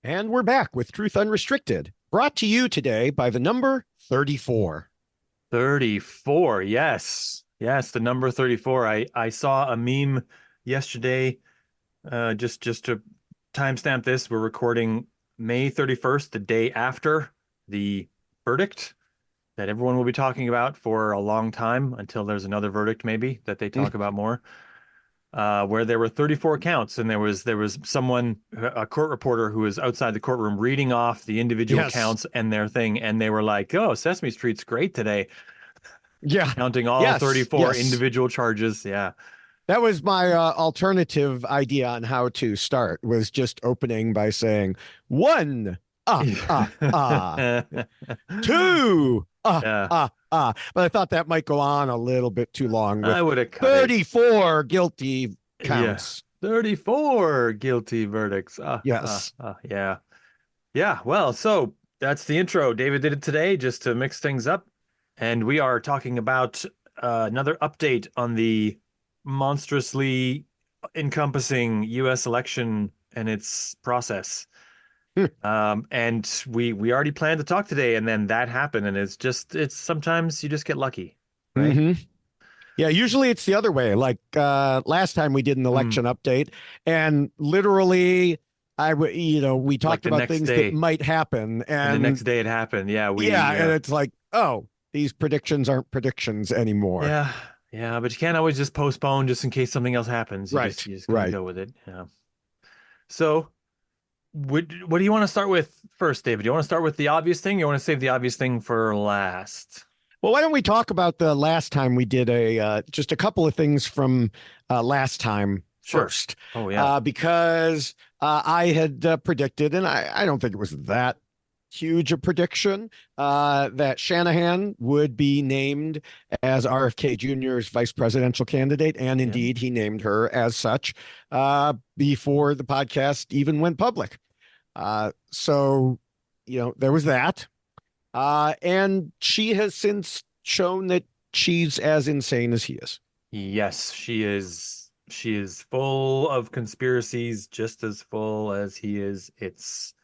And we're back with Truth Unrestricted, brought to you today by the number 34. 34. Yes. Yes, the number 34. I saw a meme yesterday. Just to timestamp this, we're recording May 31st, the day after the verdict that everyone will be talking about for a long time until there's another verdict maybe that they talk about more. Where there were 34 counts, and there was someone, a court reporter, who was outside the courtroom reading off the individual Yes. counts and their thing, and they were like, "Oh, Sesame Street's great today," Yeah. counting all Yes. 34 Yes. individual charges. Yeah. That was my alternative idea on how to start, was just opening by saying one, ah, two, Yeah. But I thought that might go on a little bit too long I with would have cut it. 34 guilty Yeah. counts. 34 guilty verdicts. Yes. Yeah. Yeah. Well, so that's the intro. David did it today just to mix things up. And we are talking about another update on the monstrously encompassing US election and its process. And we already planned to talk today, and then that happened, and it's sometimes you just get lucky, right? Mm-hmm. Yeah, usually it's the other way. Like last time we did an Mm, election update, and literally, we like talked the about next things that day, might happen, and the and next day it happened. Yeah, yeah, and it's like, oh, these predictions aren't predictions anymore. yeah, yeah, but you can't always just postpone just in case something else happens. You just Right, you just gotta right. go with it. Yeah. So, what do you want to start with first, David? Do you want to start with the obvious thing? Or you want to save the obvious thing for last? Well, why don't we talk about the last time we did just a couple of things from last time Sure. first, Oh yeah. because I had predicted, and I don't think it was that huge a prediction, that Shanahan would be named as RFK Jr.'s vice presidential candidate, and Yeah. indeed he named her as such before the podcast even went public. So, there was that. And she has since shown that she's as insane as he is. Yes, she is. She is full of conspiracies, just as full as he is. It's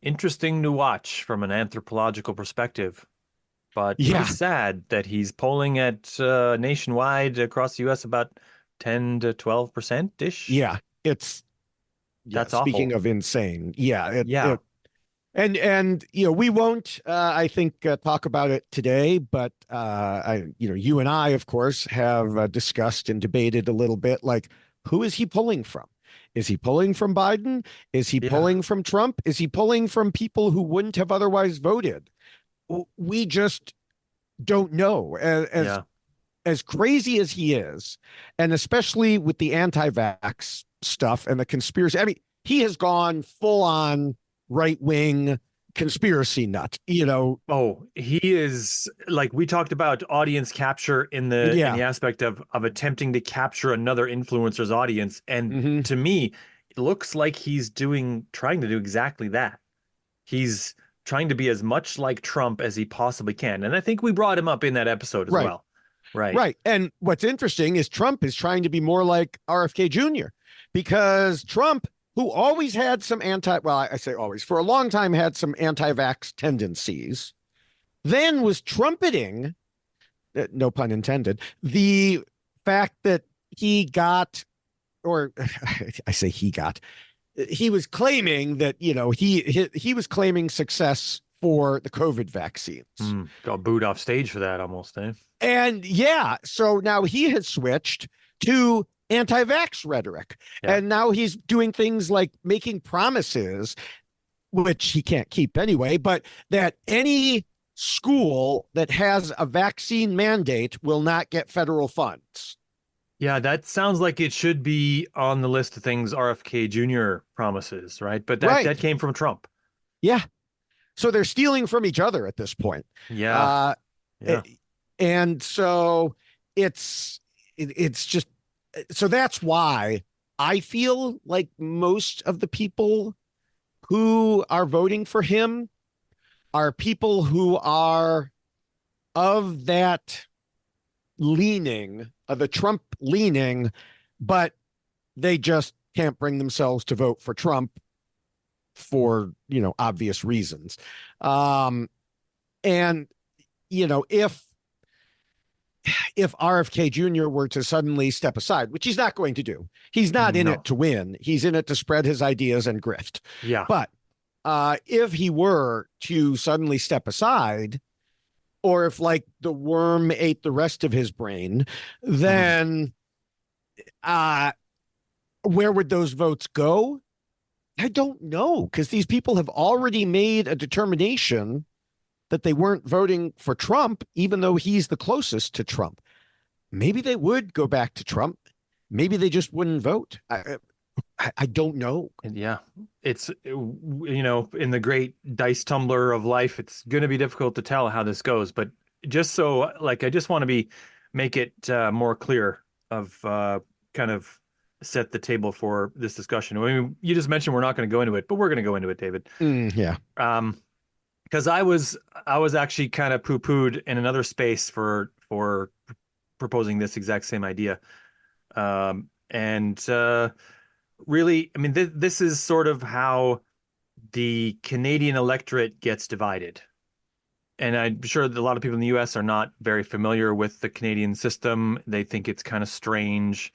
interesting to watch from an anthropological perspective, but pretty Yeah, sad that he's polling at nationwide across the US about 10 to 12% ish. yeah. It's yeah. That's Speaking awful. of insane, yeah. Yeah. And we won't. I think talk about it today, but you and I, of course, have discussed and debated a little bit. Like, who is he pulling from? Is he pulling from Biden? Is he Yeah. pulling from Trump? Is he pulling from people who wouldn't have otherwise voted? We just don't know. Yeah. As crazy as he is, and especially with the anti-vax stuff and the conspiracy. I mean, he has gone full on right wing conspiracy nut. Oh, he is, like we talked about, audience capture in the Yeah. aspect of attempting to capture another influencer's audience. And Hmm. to me, it looks like he's trying to do exactly that. He's trying to be as much like Trump as he possibly can. And I think we brought him up in that episode as Right. well. Right. Right. And what's interesting is Trump is trying to be more like RFK Jr. because Trump, who always had some I say always, for a long time had some anti-vax tendencies, then was trumpeting, no pun intended, the fact that he got, or I say he was claiming that, he was claiming success for the COVID vaccines. Got booed off stage for that almost, eh? And yeah, so now he has switched to anti-vax rhetoric. Yeah. And now he's doing things like making promises, which he can't keep anyway, but that any school that has a vaccine mandate will not get federal funds. Yeah, that sounds like it should be on the list of things RFK Jr. promises, right? But that Right. came from Trump. Yeah. So they're stealing from each other at this point. Yeah. Uh, Yeah. and so it's just, so that's why I feel like most of the people who are voting for him are people who are of that leaning, of the Trump leaning, but they just can't bring themselves to vote for Trump for, obvious reasons. And, if RFK Jr. were to suddenly step aside, which he's not going to do, he's not in No. it to win. He's in it to spread his ideas and grift. Yeah. But if he were to suddenly step aside, or if like the worm ate the rest of his brain, then where would those votes go? I don't know, because these people have already made a determination that they weren't voting for Trump, even though he's the closest to Trump. Maybe they would go back to Trump. Maybe they just wouldn't vote. I don't know. Yeah, it's, in the great dice tumbler of life, it's going to be difficult to tell how this goes. But just so, I just want to make it more clear of kind of set the table for this discussion. I mean, you just mentioned we're not going to go into it, but we're going to go into it, David. Yeah. Because I was actually kind of poo-pooed in another space for proposing this exact same idea, and really, I mean, this is sort of how the Canadian electorate gets divided. And I'm sure that a lot of people in the US are not very familiar with the Canadian system. They think it's kind of strange,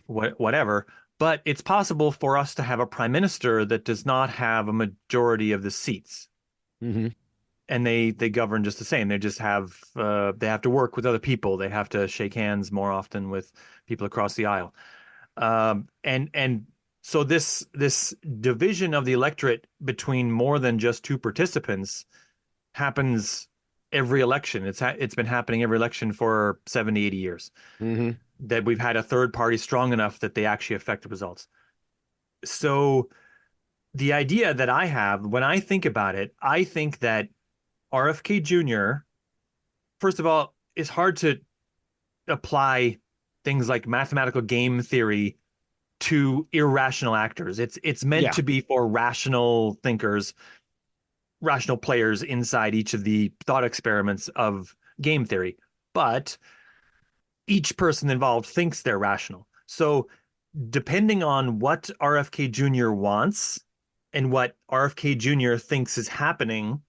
whatever. But it's possible for us to have a prime minister that does not have a majority of the seats. Mm-hmm. And they govern just the same. They just have they have to work with other people. They have to shake hands more often with people across the aisle. And so this division of the electorate between more than just two participants happens every election. It's been happening every election for 70, 80 years. Mm-hmm. That we've had a third party strong enough that they actually affect the results. So the idea that I have when I think about it, I think that RFK Jr., first of all, it's hard to apply things like mathematical game theory to irrational actors. It's meant to be for rational thinkers, rational players inside each of the thought experiments of game theory. But each person involved thinks they're rational. So depending on what RFK Jr. wants and what RFK Jr. thinks is happening,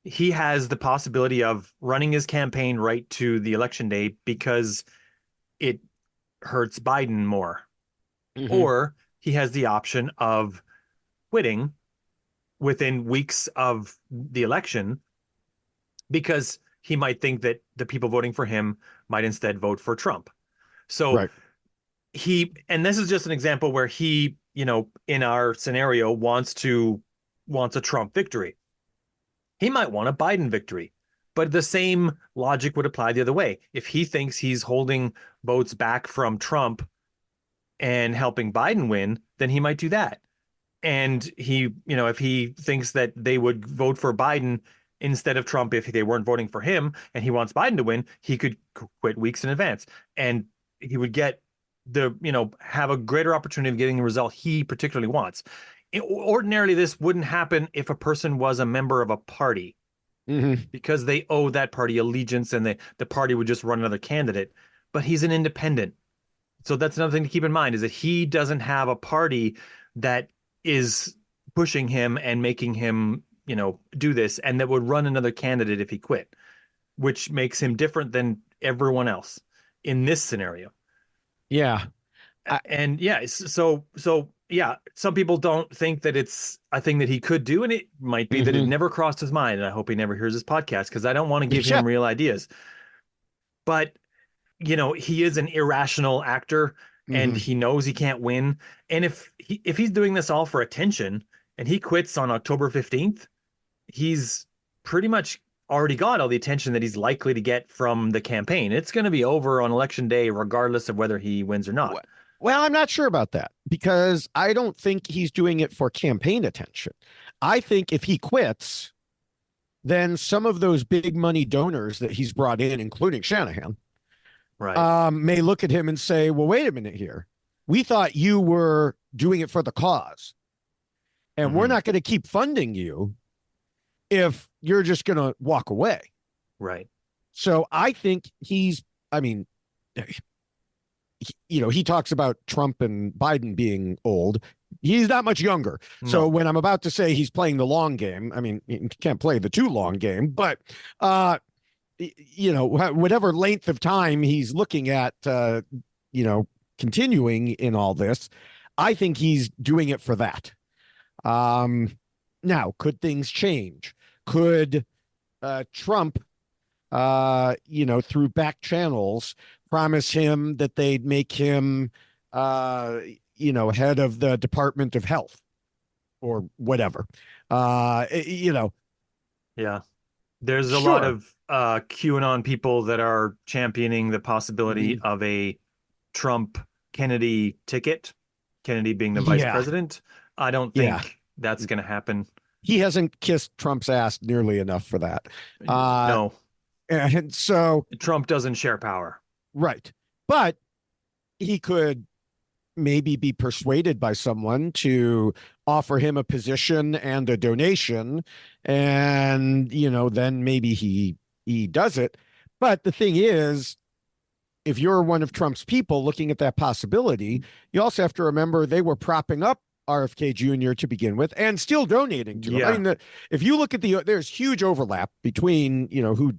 he has the possibility of running his campaign right to the election day because it hurts Biden more. Mm-hmm. Or he has the option of quitting within weeks of the election because he might think that the people voting for him might instead vote for Trump. So and this is just an example where he, in our scenario wants a Trump victory. He might want a Biden victory, but the same logic would apply the other way. If he thinks he's holding votes back from Trump and helping Biden win, then he might do that. And he, if he thinks that they would vote for Biden instead of Trump if they weren't voting for him and he wants Biden to win, he could quit weeks in advance and he would get have a greater opportunity of getting the result he particularly wants. Ordinarily, this wouldn't happen if a person was a member of a party, because they owe that party allegiance and the party would just run another candidate. But he's an independent. So that's another thing to keep in mind, is that he doesn't have a party that is pushing him and making him, do this, and that would run another candidate if he quit, which makes him different than everyone else in this scenario. Yeah. Some people don't think that it's a thing that he could do, and it might be that it never crossed his mind. And I hope he never hears this podcast because I don't want to give him real ideas. But, he is an irrational actor and he knows he can't win. And if he's doing this all for attention and he quits on October 15th, he's pretty much already got all the attention that he's likely to get from the campaign. It's going to be over on election day, regardless of whether he wins or not. Well, I'm not sure about that because I don't think he's doing it for campaign attention. I think if he quits, then some of those big money donors that he's brought in, including Shanahan, may look at him and say, well, wait a minute here. We thought you were doing it for the cause, and we're not going to keep funding you if you're just going to walk away. Right. So I think he talks about Trump and Biden being old. He's not much younger. So No. when I'm about to say he's playing the long game, I mean, he can't play the too long game, but you know, whatever length of time he's looking at, you know, continuing in all this, I think he's doing it for that. Now, could things change? Could Trump, you know, through back channels, promise him that they'd make him, you know, head of the Department of Health or whatever? You know, Yeah. There's a lot sure. of QAnon people that are championing the possibility of a Trump Kennedy ticket, Kennedy being the vice Yeah, president. I don't yeah. think that's going to happen. He hasn't kissed Trump's ass nearly enough for that. No, And so, Trump doesn't share power. right. But he could maybe be persuaded by someone to offer him a position and a donation, and you know, then maybe he does it. But the thing is, if you're one of Trump's people looking at that possibility, you also have to remember they were propping up RFK Jr. to begin with and still donating to him. I mean, if you look at there's huge overlap between, you know,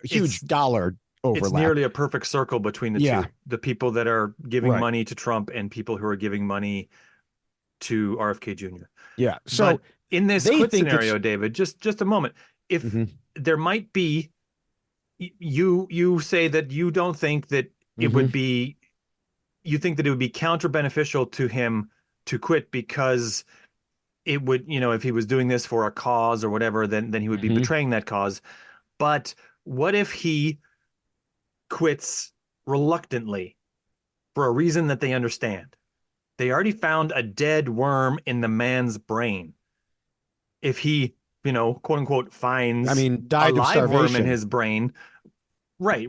huge dollar overlap. It's nearly a perfect circle between the two. The people that are giving money to Trump and people who are giving money to RFK Jr. Yeah. So but in this quit scenario, David, just a moment. If there might be, you say that you don't think that it would be, you think that it would be counter beneficial to him to quit because it would, you know, if he was doing this for a cause or whatever, then he would be betraying that cause. But what if he quits reluctantly for a reason that they understand? They already found a dead worm in the man's brain. If he, you know, quote unquote, finds died a of live worm in starvation. his brain. Right.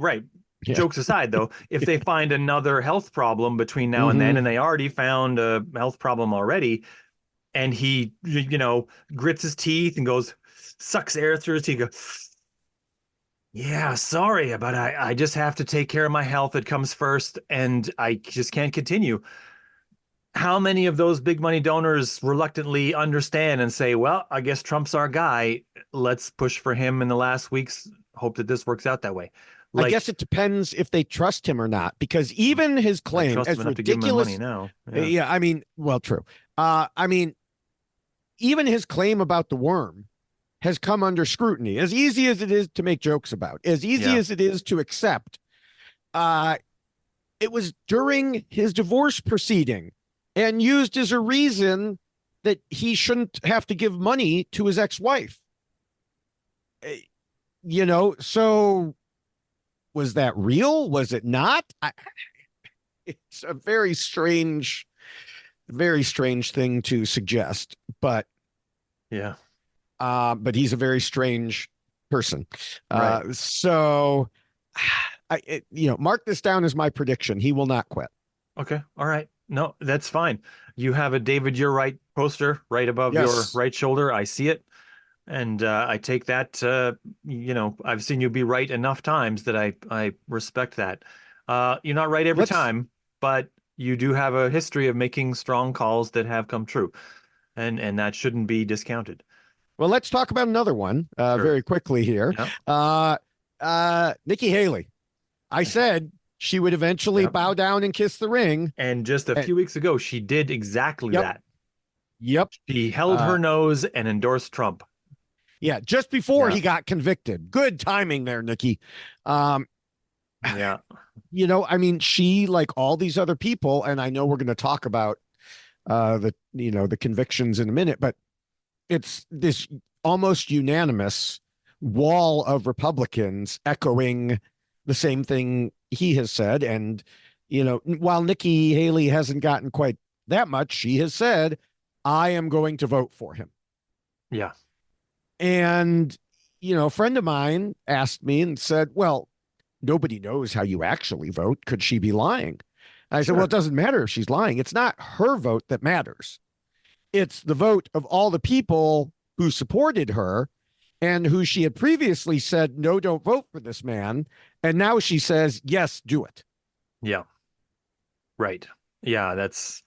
Yeah. Jokes aside, though, if they find another health problem between now and then, and they already found a health problem already, and he, you know, grits his teeth and sucks air through his teeth, goes, yeah, sorry, but I just have to take care of my health. It comes first, and I just can't continue. How many of those big money donors reluctantly understand and say, well, I guess Trump's our guy. Let's push for him in the last weeks. Hope that this works out that way. I guess it depends if they trust him or not, because even his claim, as ridiculous, money now. Yeah, I mean, well, true. I mean, even his claim about the worm has come under scrutiny. As easy as it is to make jokes about, as easy as it is to accept, it was during his divorce proceeding and used as a reason that he shouldn't have to give money to his ex-wife. You know, so was that real? Was it not? It's a very strange thing to suggest, but yeah. But he's a very strange person. Right. So, you know, mark this down as my prediction. He will not quit. Okay. All right. No, that's fine. You have a David, you're right poster right above your right shoulder. I see it. And I take that, you know, I've seen you be right enough times that I respect that. You're not right every time, but you do have a history of making strong calls that have come true. And that shouldn't be discounted. Well, let's talk about another one very quickly here. Nikki Haley. I said she would eventually bow down and kiss the ring. And just a few weeks ago, she did exactly that. Yep. She held her nose and endorsed Trump. Yeah, just before he got convicted. Good timing there, Nikki. Yeah. You know, I mean, she, like all these other people, and I know we're going to talk about the convictions in a minute, but it's this almost unanimous wall of Republicans echoing the same thing he has said. And, you know, while Nikki Haley hasn't gotten quite that much, she has said, I am going to vote for him. Yeah. And, you know, a friend of mine asked me and said, well, nobody knows how you actually vote. Could she be lying? And I said, well, it doesn't matter if she's lying. It's not her vote that matters. It's the vote of all the people who supported her and who she had previously said, no, don't vote for this man. And now she says, yes, do it. Yeah. Right. Yeah, that's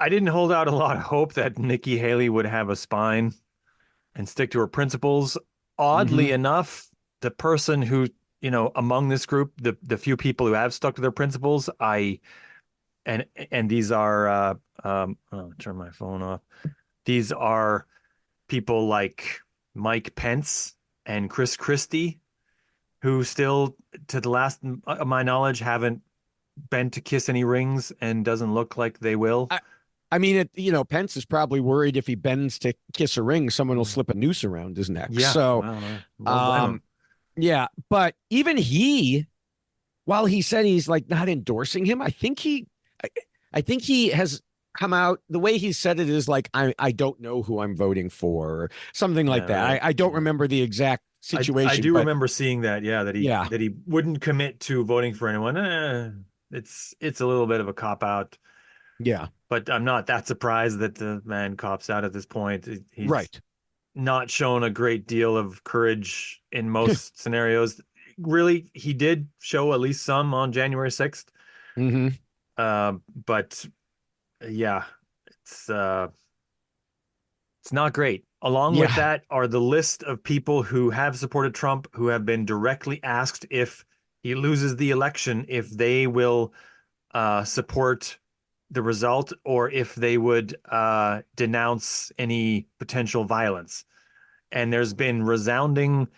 I didn't hold out a lot of hope that Nikki Haley would have a spine and stick to her principles. Oddly Mhm. enough, the person who, among this group, the few people who have stuck to their principles, and these are oh, turn my phone off. These are people like Mike Pence and Chris Christie, who still, to the last of my knowledge, haven't been to kiss any rings and doesn't look like they will. I mean, Pence is probably worried if he bends to kiss a ring, someone will slip a noose around his neck. Yeah, So, well, I don't blame him. um, yeah, but even he, while he said he's like not endorsing him, I, I think he has come out. The way he said it is like, I don't know who I'm voting for, or something like Yeah, that. right. I don't remember the exact I situation, do but remember seeing that, yeah, yeah, that he wouldn't commit to voting for anyone. It's a little bit of a cop out, yeah, but I'm not that surprised that the man cops out at this point. He's right. not shown a great deal of courage in most scenarios. Really, he did show at least some on January 6th. Hmm. But yeah, it's uh it's not great. Along with Yeah. that are the list of people who have supported Trump, who have been directly asked if he loses the election, if they will support the result or if they would denounce any potential violence. And there's been resounding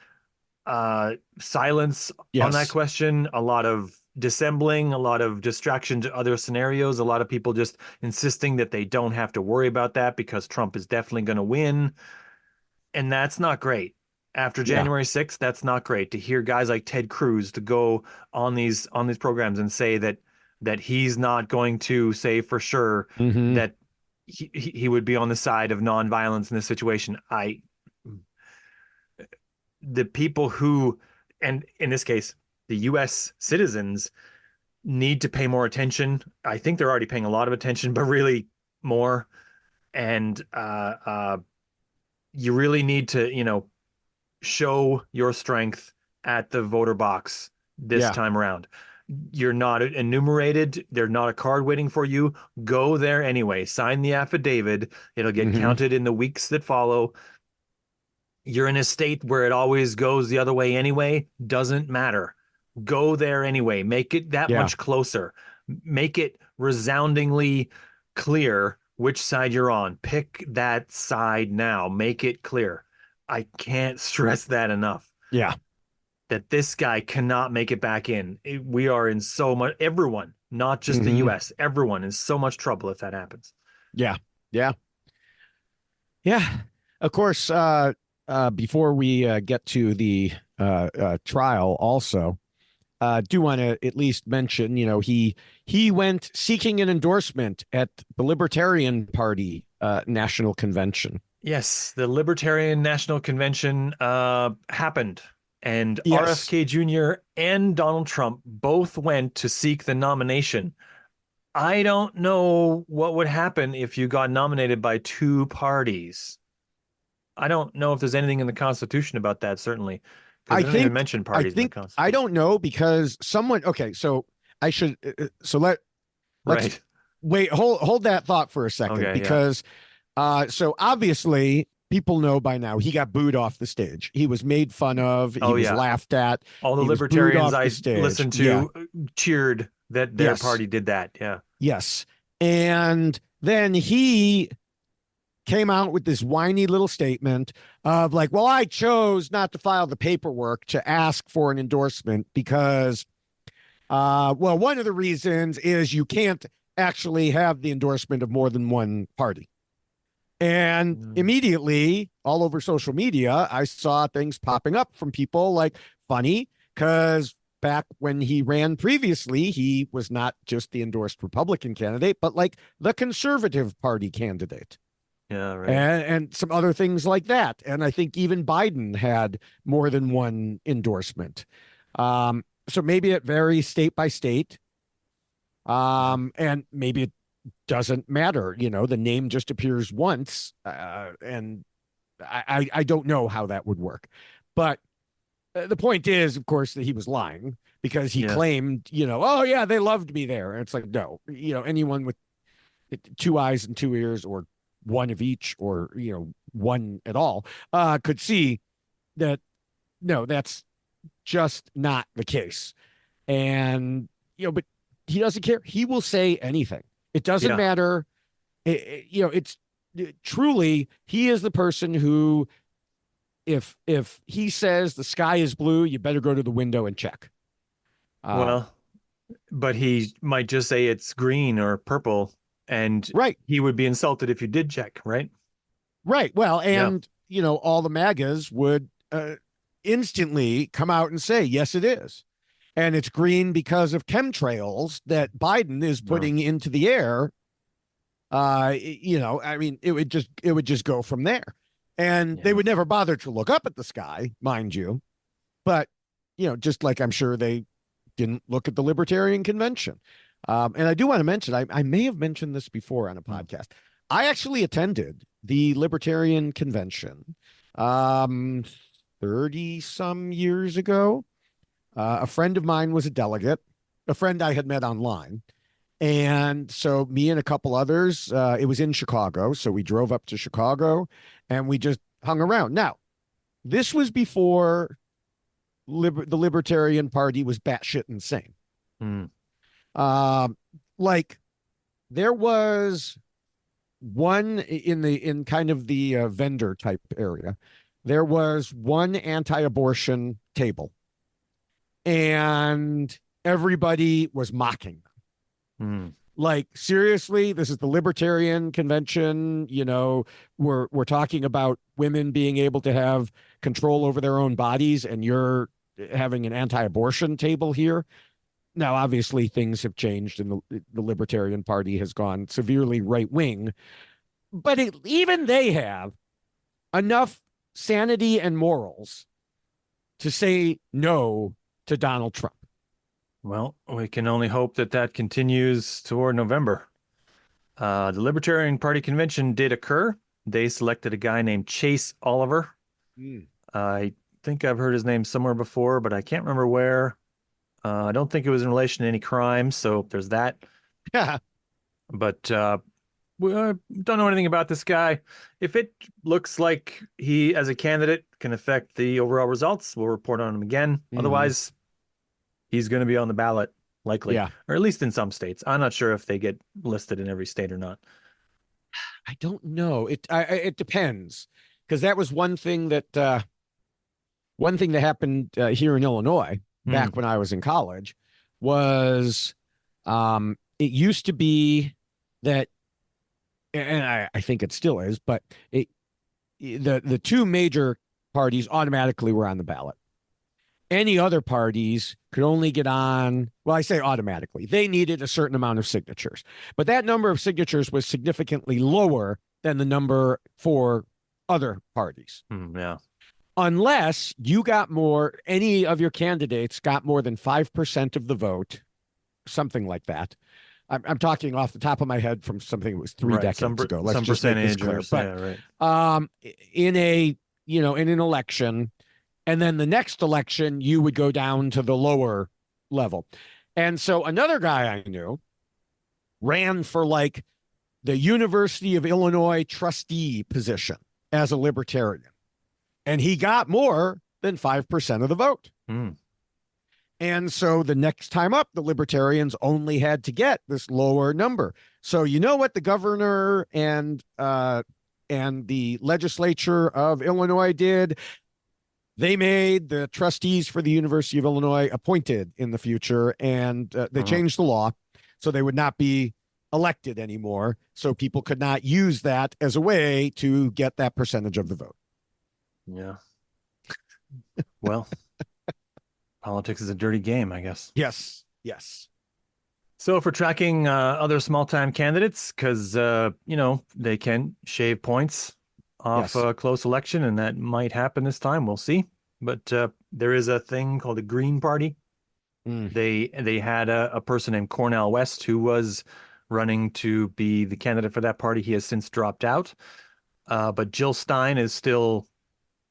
silence on that Yes. question, a lot of dissembling, a lot of distraction to other scenarios, a lot of people just insisting that they don't have to worry about that because Trump is definitely going to win. And that's not great. After Yeah. January 6th, that's not great to hear guys like Ted Cruz to go on these programs and say that he's not going to say for sure Hmm. that he would be on the side of nonviolence in this situation. The people who, and in this case, the US citizens need to pay more attention. I think they're already paying a lot of attention, but really more. And you really need to, show your strength at the voter box this Yeah. time around. You're not enumerated. There's not a card waiting for you. Go there anyway. Sign the affidavit. It'll get Hmm. counted in the weeks that follow. You're in a state where it always goes the other way anyway. Doesn't matter. Go there anyway. Make it that Yeah. much closer. Make it resoundingly clear which side you're on. Pick that side now. Make it clear. I can't stress that enough Yeah. that this guy cannot make it back in. We are in so much, everyone, not just the Hmm. US, everyone in so much trouble if that happens. Yeah. Yeah. Yeah. Of course, before we get to the trial, also, do want to at least mention, he went seeking an endorsement at the Libertarian Party national convention. Yes, the Libertarian National Convention happened, and Yes, RFK Jr. and Donald Trump both went to seek the nomination. I don't know what would happen if you got nominated by two parties. I don't know if there's anything in the Constitution about that, certainly, because I they don't even think mention I parties in the think I Constitution. don't know because someone. Okay, so I should. So let's Right. wait. Hold that thought for a second Okay, yeah. because so obviously people know by now he got booed off the stage. He was made fun of. He Oh, was yeah. laughed at. All the He was booed libertarians off the I stage. listened Yeah. to cheered that their Yes. party did that. Yeah. Yes. And then he came out with this whiny little statement of like, well, I chose not to file the paperwork to ask for an endorsement because, well, one of the reasons is you can't actually have the endorsement of more than one party. And Mm. immediately, all over social media, I saw things popping up from people like, funny, because back when he ran previously, he was not just the endorsed Republican candidate, but like the Conservative Party candidate Yeah, right. and some other things like that. And I think even Biden had more than one endorsement. So maybe it varies state by state. Yeah. And maybe it doesn't matter. The name just appears once. And I don't know how that would work. But the point is, of course, that he was lying because he Yeah. claimed, oh, yeah, they loved me there. And it's like, no, anyone with two eyes and two ears, or one of each, or one at all, could see that no, that's just not the case. And but he doesn't care. He will say anything. It doesn't Yeah. matter. It's truly, he is the person who, if he says the sky is blue, you better go to the window and check. Well, but he might just say it's green or purple, and Right. he would be insulted if you did check, right? Right. Well, Yeah. and all the MAGAs would instantly come out and say, yes, it is. And it's green because of chemtrails that Biden is putting into the air. I mean, it would just go from there. And Yeah. they would never bother to look up at the sky, mind you. But, just like I'm sure they didn't look at the Libertarian Convention. And I do want to mention, I may have mentioned this before on a podcast. I actually attended the Libertarian Convention 30 some years ago. A friend of mine was a delegate, a friend I had met online. And so me and a couple others, it was in Chicago. So we drove up to Chicago and we just hung around. Now, this was before the Libertarian Party was batshit insane. Like, there was one in kind of the vendor type area. There was one anti-abortion table, and everybody was mocking them. Like, seriously, this is the Libertarian Convention. We're talking about women being able to have control over their own bodies, and you're having an anti-abortion table here. Now, obviously, things have changed, and the Libertarian Party has gone severely right wing. But even they have enough sanity and morals to say no to Donald Trump. Well, we can only hope that continues toward November. The Libertarian Party convention did occur. They selected a guy named Chase Oliver. I think I've heard his name somewhere before, but I can't remember where. I don't think it was in relation to any crimes, so there's that. Yeah. But we don't know anything about this guy. If it looks like he, as a candidate, can affect the overall results, we'll report on him again. Otherwise, he's going to be on the ballot, likely, or at least in some states. I'm not sure if they get listed in every state or not. I don't know. It depends, because that was one thing that happened here in Illinois back when I was in college. Was it used to be that, and I think it still is, but the two major parties automatically were on the ballot. Any other parties could only get on, well, I say automatically. They needed a certain amount of signatures, but that number of signatures was significantly lower than the number for other parties. Yeah. Unless you got any of your candidates got more than 5% of the vote, something like that. I'm talking off the top of my head from something that was three decades ago. Let's just make this clear. But in an election, and then the next election, you would go down to the lower level. And so another guy I knew ran for like the University of Illinois trustee position as a libertarian. And he got more than 5% of the vote. And so the next time up, the libertarians only had to get this lower number. So you know what the governor and the legislature of Illinois did? They made the trustees for the University of Illinois appointed in the future, and they changed the law so they would not be elected anymore. So people could not use that as a way to get that percentage of the vote. Yeah. Well, politics is a dirty game, I guess. Yes. Yes. So if we're tracking other small-time candidates, because, they can shave points off a close election, and that might happen this time. We'll see. But there is a thing called the Green Party. They had a person named Cornel West who was running to be the candidate for that party. He has since dropped out. But Jill Stein is still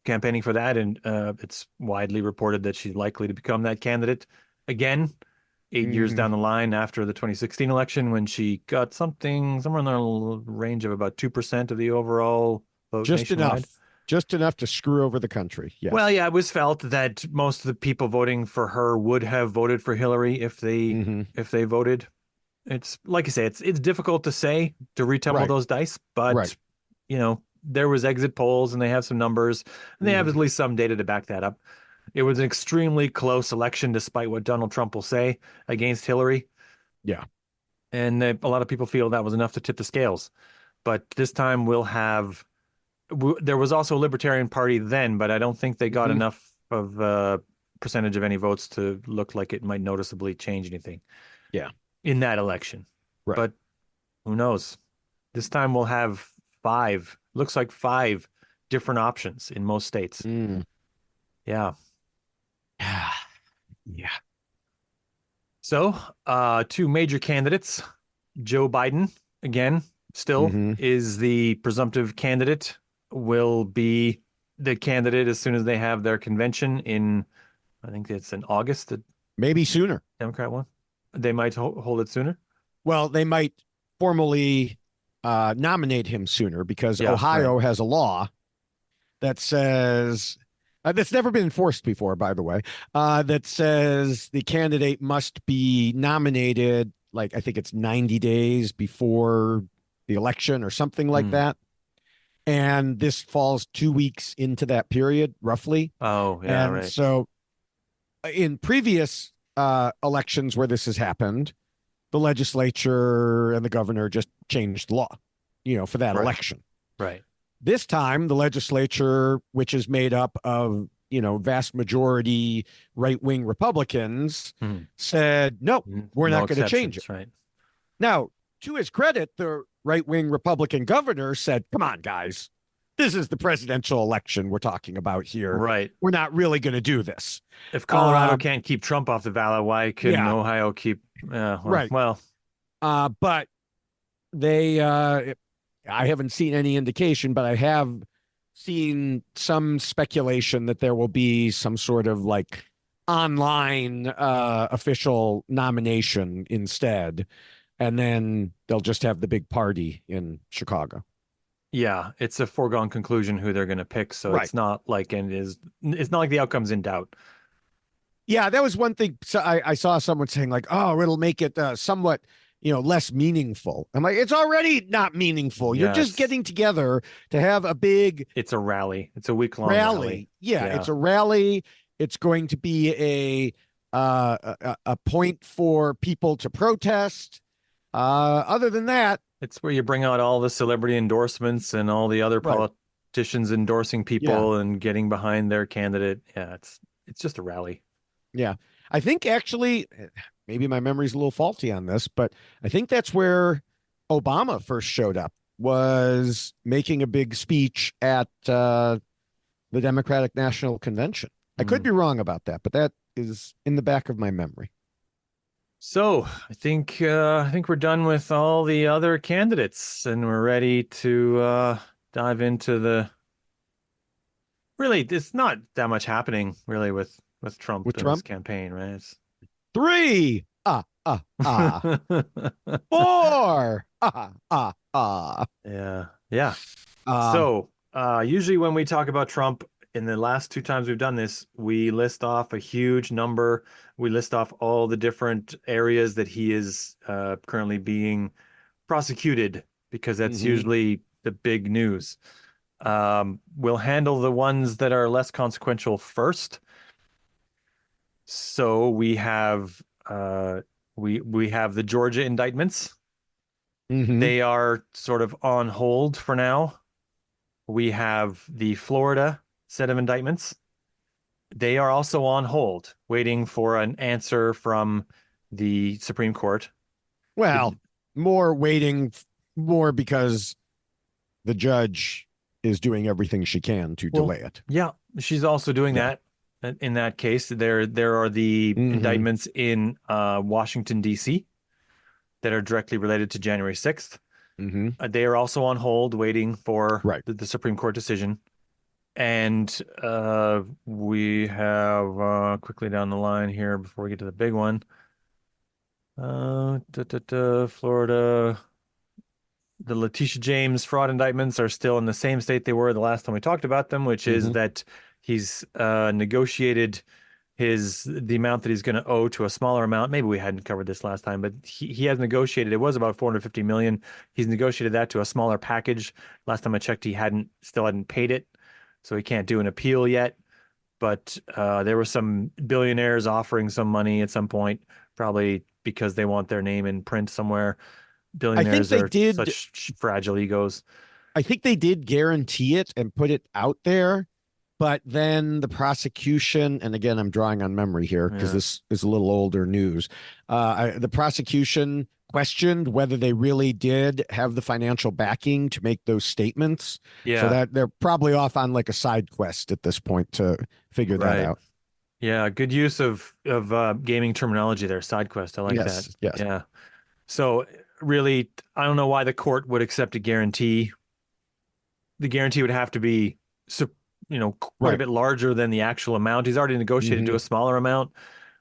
campaigning for that, and it's widely reported that she's likely to become that candidate again. 8 years Mhm. down the line after the 2016 election when she got somewhere in the range of about 2% of the overall vote Just nationwide. enough. Just enough to screw over the country. Well, Yes. yeah, it was felt that most of the people voting for her would have voted for Hillary Hmm. if they voted. It's like I say, it's difficult to say to retumble Right. those dice, Right. but there was exit polls and they have some numbers and they have at Hmm. least some data to back that up. It was an extremely close election, despite what Donald Trump will say against Hillary, Yeah. and a lot of people feel that was enough to tip the scales. But this time we'll have. There was also a Libertarian Party then, but I don't think they got Hmm. enough of percentage of any votes to look like it might noticeably change anything Yeah. in that election. Right. But who knows? This time we'll have looks like five different options in most states. Mm. Yeah. Yeah. So, two major candidates. Joe Biden, again, still Hmm. is the presumptive candidate, will be the candidate as soon as they have their convention I think it's in August, the Maybe sooner. Democrat one. They might hold it sooner. Well, they might formally nominate him sooner because Yeah, right. Ohio has a law that says that's never been enforced before, by the way, that says the candidate must be nominated, like I think it's 90 days before the election or something like Hmm. that. And this falls 2 weeks into that period, roughly. Oh, yeah, And right. so in previous elections where this has happened, the legislature and the governor just changed the law, for that Right, election. right. This time, the legislature, which is made up of, vast majority right wing Republicans, Hmm. said, no, we're No not going to change it. exceptions, right? Now, to his credit, the right wing Republican governor said, come on, guys, this is the presidential election we're talking about here. Right. We're not really going to do this. If Colorado Uh, can't keep Trump off the ballot, why can yeah, Ohio keep? Well, right. well, But they, I haven't seen any indication, but I have seen some speculation that there will be some sort of like online official nomination instead. And then they'll just have the big party in Chicago. yeah, it's a foregone conclusion who they're going to pick. So Right. it's not like the outcome's in doubt. Yeah, that was one thing. So I saw someone saying like, "Oh, it'll make it somewhat, less meaningful." I'm like, "It's already not meaningful. You're just Yes, getting together to have a big it's a rally. It's a week-long rally. rally. Yeah, Yeah, it's a rally. It's going to be a point for people to protest. Other than that, it's where you bring out all the celebrity endorsements and all the other right? politicians endorsing Yeah, people and getting behind their candidate. Yeah, it's just a rally. yeah. I think actually, maybe my memory's a little faulty on this, but I think that's where Obama first showed up, was making a big speech at the Democratic National Convention. I could Mm. be wrong about that, but that is in the back of my memory. So I think we're done with all the other candidates, and we're ready to dive into the. Really, it's not that much happening really with Trump With in this Trump, campaign, right? three, four, Yeah, yeah. Um, So, usually when we talk about Trump, in the last two times we've done this, we list off a huge number. We list off all the different areas that he is currently being prosecuted, because that's mhm. usually the big news. We'll handle the ones that are less consequential first. So we have the Georgia indictments. Mhm. They are sort of on hold for now. We have the Florida set of indictments. They are also on hold, waiting for an answer from the Supreme Court. Well, more waiting, more because the judge is doing everything she can to Well, delay it. yeah, she's also doing Yeah. that. In that case, there are the Hmm. indictments in Washington, D.C. that are directly related to January 6th. Hmm. They are also on hold, waiting for Right. the Supreme Court decision. And we have quickly down the line here before we get to the big one. Florida. The Letitia James fraud indictments are still in the same state they were the last time we talked about them, which is Mhm. that he's negotiated the amount that he's going to owe to a smaller amount. Maybe we hadn't covered this last time, but he has negotiated. It was about 450 million. He's negotiated that to a smaller package. Last time I checked, he still hadn't paid it, so he can't do an appeal yet. But there were some billionaires offering some money at some point, probably because they want their name in print somewhere. I think Billionaires they are did. such fragile egos. I think they did guarantee it and put it out there, but then the prosecution, and again, I'm drawing on memory here because Yeah. this is a little older news. The prosecution questioned whether they really did have the financial backing to make those statements. So Yeah, that they're probably off on like a side quest at this point to figure that right. out. Yeah, good use of gaming terminology there, side quest. I like that. Yes, yes. Yeah. So really, I don't know why the court would accept a guarantee. The guarantee would have to be, quite a Right. bit larger than the actual amount. He's already negotiated to Hmm. a smaller amount.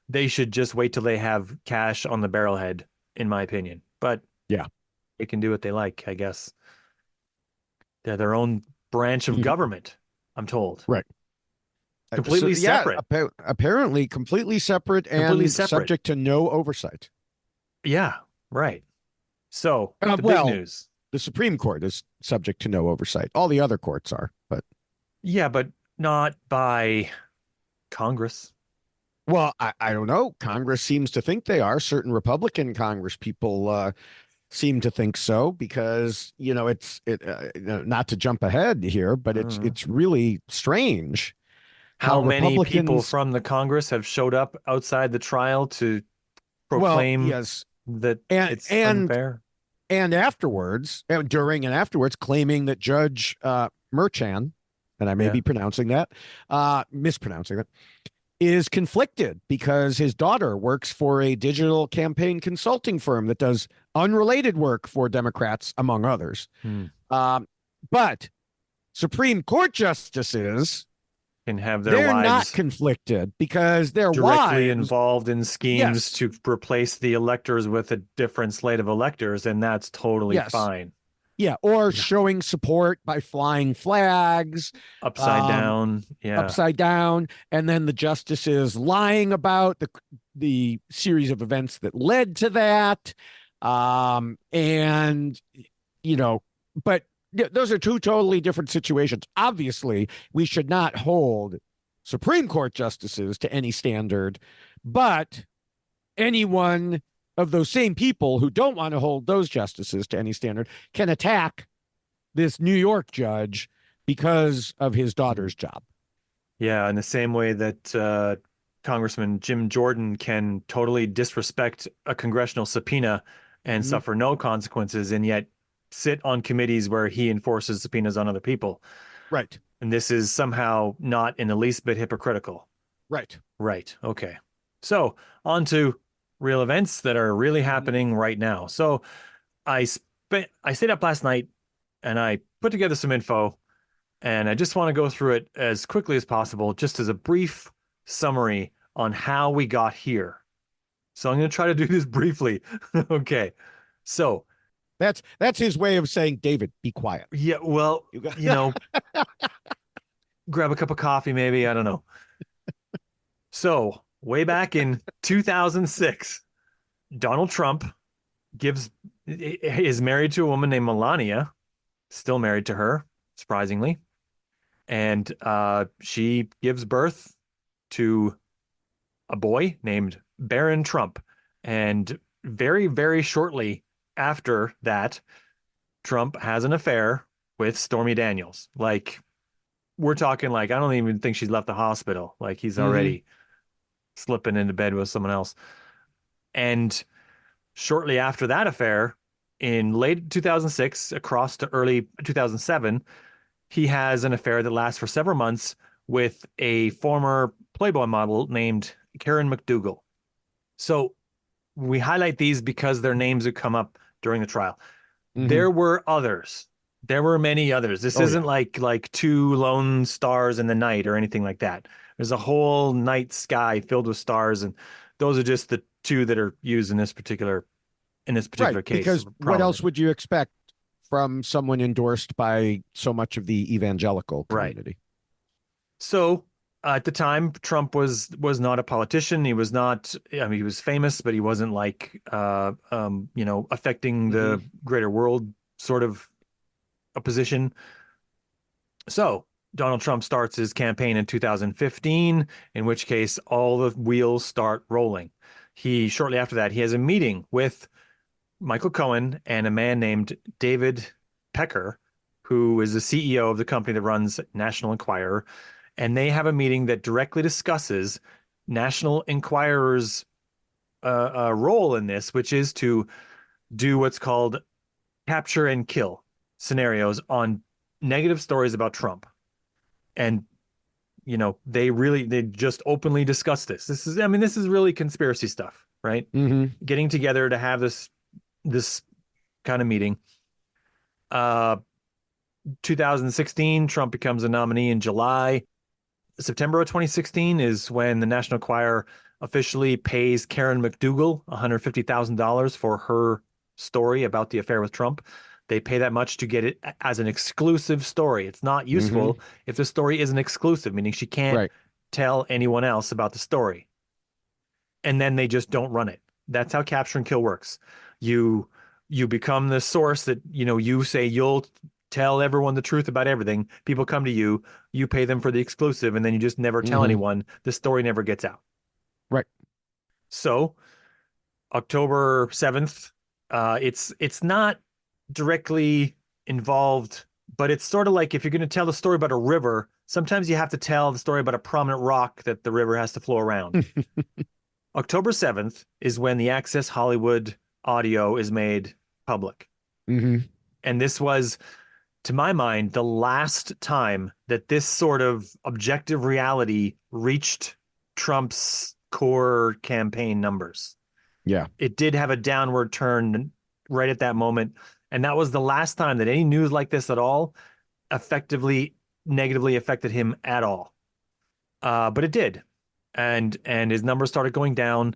They should just wait till they have cash on the barrelhead, in my opinion. But Yeah. they can do what they like, I guess. They're their own branch of Mhm. government, I'm told. Right. So Completely yeah, separate. apparently completely separate Completely and separate. subject to no oversight. Yeah, right. So the big Well, news. the Supreme Court is subject to no oversight. All the other courts are, but Yeah, but not by Congress. well, I don't know. Congress seems to think they are. Certain Republican Congress people seem to think so because not to jump ahead here, but Uh, it's really strange how how many people Republicans. from the Congress have showed up outside the trial to Well, proclaim yes, that and it's and unfair? and afterwards, during and afterwards, claiming that Judge Merchan, and I may Yeah. be pronouncing that, mispronouncing that, is conflicted because his daughter works for a digital campaign consulting firm that does unrelated work for Democrats, among others. Hmm. Um, but Supreme Court justices, Can have their they're not wives conflicted because their directly wives, involved in schemes yes, to replace the electors with a different slate of electors, and that's totally yes, fine. yeah, or Yeah. showing support by flying flags, Upside um, down. Yeah. upside down, and then the justices lying about the series of events that led to that. And you know, but those are two totally different situations. Obviously, we should not hold Supreme Court justices to any standard, but anyone of those same people who don't want to hold those justices to any standard can attack this New York judge because of his daughter's job. Yeah, in the same way that Congressman Jim Jordan can totally disrespect a congressional subpoena and Mhm. suffer no consequences, and yet sit on committees where he enforces subpoenas on other people. Right. And this is somehow not in the least bit hypocritical. Right. Right. Okay. So on to real events that are really Mhm. happening right now. So I stayed up last night and I put together some info, and I just want to go through it as quickly as possible, just as a brief summary on how we got here. So I'm going to try to do this briefly. Okay. So, That's his way of saying, David, be quiet. yeah, well, You got grab a cup of coffee, maybe. I don't know. So, way back in 2006, Donald Trump gives is married to a woman named Melania, still married to her, surprisingly. And she gives birth to a boy named Barron Trump. And very, very shortly after that, Trump has an affair with Stormy Daniels. Like, we're talking like, I don't even think she's left the hospital. Like, he's Mhm. already slipping into bed with someone else. And shortly after that affair, in late 2006, across to early 2007, he has an affair that lasts for several months with a former Playboy model named Karen McDougal. So we highlight these because their names would come up during the trial. Mhm. There were others. There were many others. This Oh isn't yeah. like two lone stars in the night or anything like that. There's a whole night sky filled with stars, and those are just two that are used in this particular Right. case. Because what else would you expect from someone endorsed by so much of the evangelical Right. community? So at the time, Trump was not a politician. He was not. I mean, he was famous, but he wasn't like affecting the greater world sort of a position. So Donald Trump starts his campaign in 2015, in which case all the wheels start rolling. Shortly after that, he has a meeting with Michael Cohen and a man named David Pecker, who is the CEO of the company that runs National Enquirer. And they have a meeting that directly discusses National Enquirer's role in this, which is to do what's called capture and kill scenarios on negative stories about Trump. And they just openly discuss this. This is really conspiracy stuff, right? Getting together to have this kind of meeting. 2016, Trump becomes a nominee in July. September of 2016 is when the National Enquirer officially pays Karen McDougal $150,000 for her story about the affair with Trump. They pay that much to get it as an exclusive story. It's not useful if the story isn't exclusive, meaning she can't tell anyone else about the story. And then they just don't run it. That's how capture and kill works. You become the source that, you say you'll tell everyone the truth about everything. People come to you, you pay them for the exclusive, and then you just never tell anyone. The story never gets out. Right. So October 7th, it's not directly involved, but it's sort of like if you're going to tell the story about a river, sometimes you have to tell the story about a prominent rock that the river has to flow around. October 7th is when the Access Hollywood audio is made public. And this was, to my mind, the last time that this sort of objective reality reached Trump's core campaign numbers. Yeah. It did have a downward turn right at that moment. And that was the last time that any news like this at all effectively negatively affected him at all. But it did. And his numbers started going down,